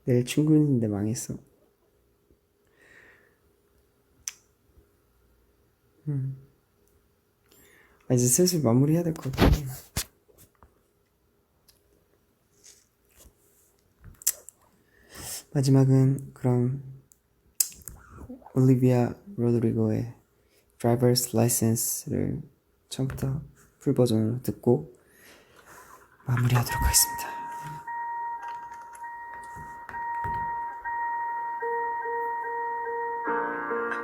내일 출근인데 망했어. 이제 슬슬 마무리해야 될 것 같아. 마지막은 그럼 올리비아 로드리고의 Driver's License를 처음부터 풀 버전으로 듣고 마무리하도록 하겠습니다.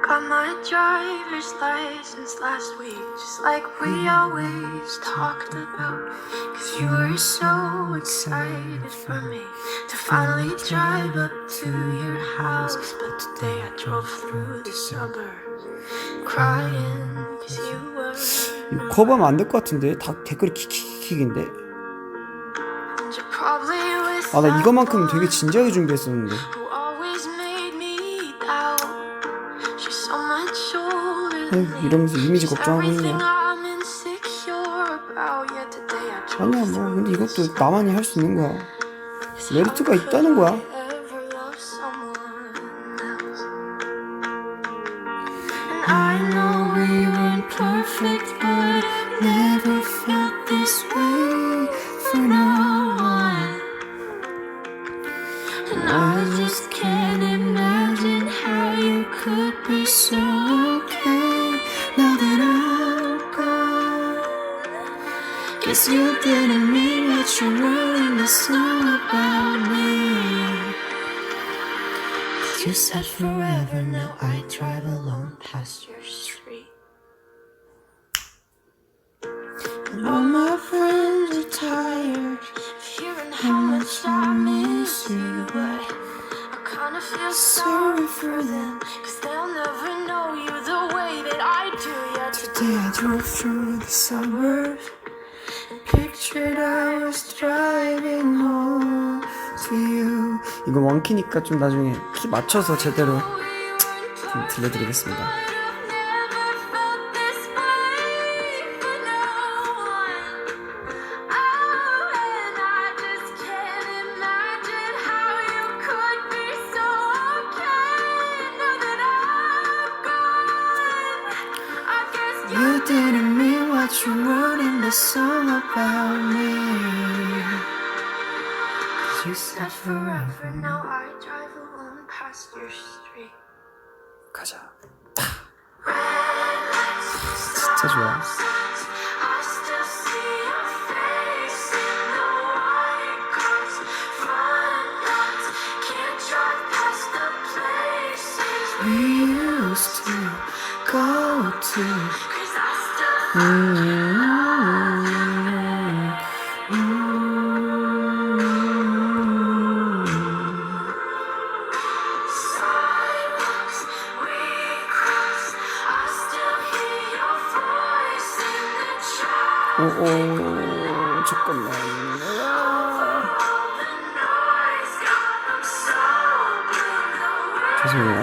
Got my driver's license last week, just like we always talked about. Cause you were so excited for me to finally drive up to your house. But today I drove through the suburbs crying cause you were. 이거 커버하면 안 될 것 같은데? 다 댓글이 킥킥킥인데? And you're probably with 나 이거만큼 되게 진지하게 준비했었는데. who always made me doubt. She's so much older than me. 이러면서 이미지 걱정하고 있네. Everything I'm insecure about. Yet today I drove 아니야 뭐 근데 이것도 나만이 할 수 있는 거야. 메리트가 있다는 거야. ever love someone else. And I know we weren't perfect, but I've never felt this way for no one. And I just can't imagine how you could be so okay now that I'm gone. Guess you didn't mean what you wrote in the song about me. 'Cause you said forever, now I drive alone past your street. And all my friends are tired of hearing how much I miss you, but I kinda feel sorry for them, 'cause they'll never know you the way that I do. Yeah, today I drove through the suburbs and pictured I was driving home to you. 이거 원키니까 좀 나중에 키 맞춰서 제대로 좀 들려드리겠습니다. You didn't mean what you wrote in the song about me. 'Cause you said forever, now I drive alone past your street. 가자. 진짜 좋아. I still see your face in the white cars, front lines. Can't drive past the places we used to go to. 'Cause I still sidewalks we cross. I still hear your voice in the traffic. 오 잠깐만. All the noise got them so blue. 죄송해요.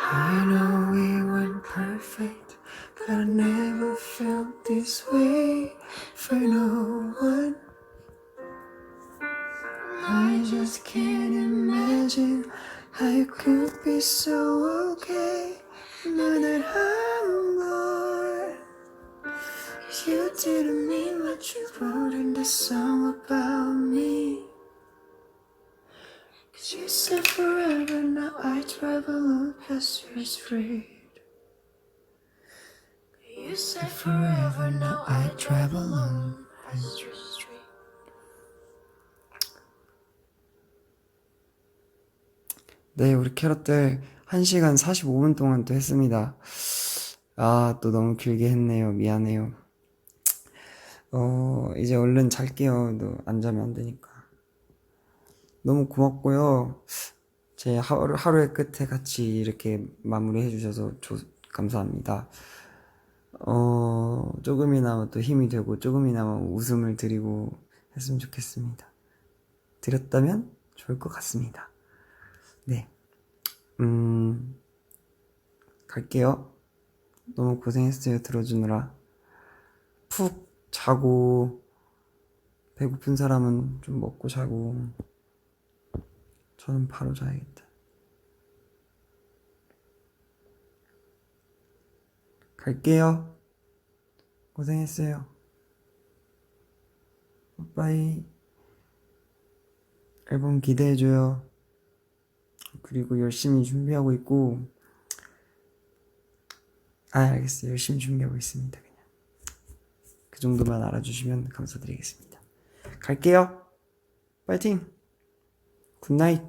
I know we weren't perfect, but I never felt this way for no one. I just can't imagine I could be so okay 눈을 한걸 You didn't mean what you wrote in the song about me Cause you said forever, now I drive alone past your street You said forever, now I drive alone past your street 네, 우리 캐럿들 1시간 45분 동안 또 했습니다. 아, 또 너무 길게 했네요. 미안해요. 이제 얼른 잘게요. 너 안 자면 안 되니까. 너무 고맙고요. 제 하루의 끝에 같이 이렇게 마무리해 주셔서 감사합니다. 조금이나마 또 힘이 되고 조금이나마 웃음을 드리고 했으면 좋겠습니다. 드렸다면 좋을 것 같습니다. 네. 갈게요. 너무 고생했어요. 들어주느라. 푹 자고, 배고픈 사람은 좀 먹고 자고, 저는 바로 자야겠다. 갈게요. 고생했어요. 빠이. 앨범 기대해줘요. 그리고 열심히 준비하고 있고 알겠어요. 열심히 준비하고 있습니다. 그냥 그 정도만 알아주시면 감사드리겠습니다. 갈게요. 파이팅. 굿나잇.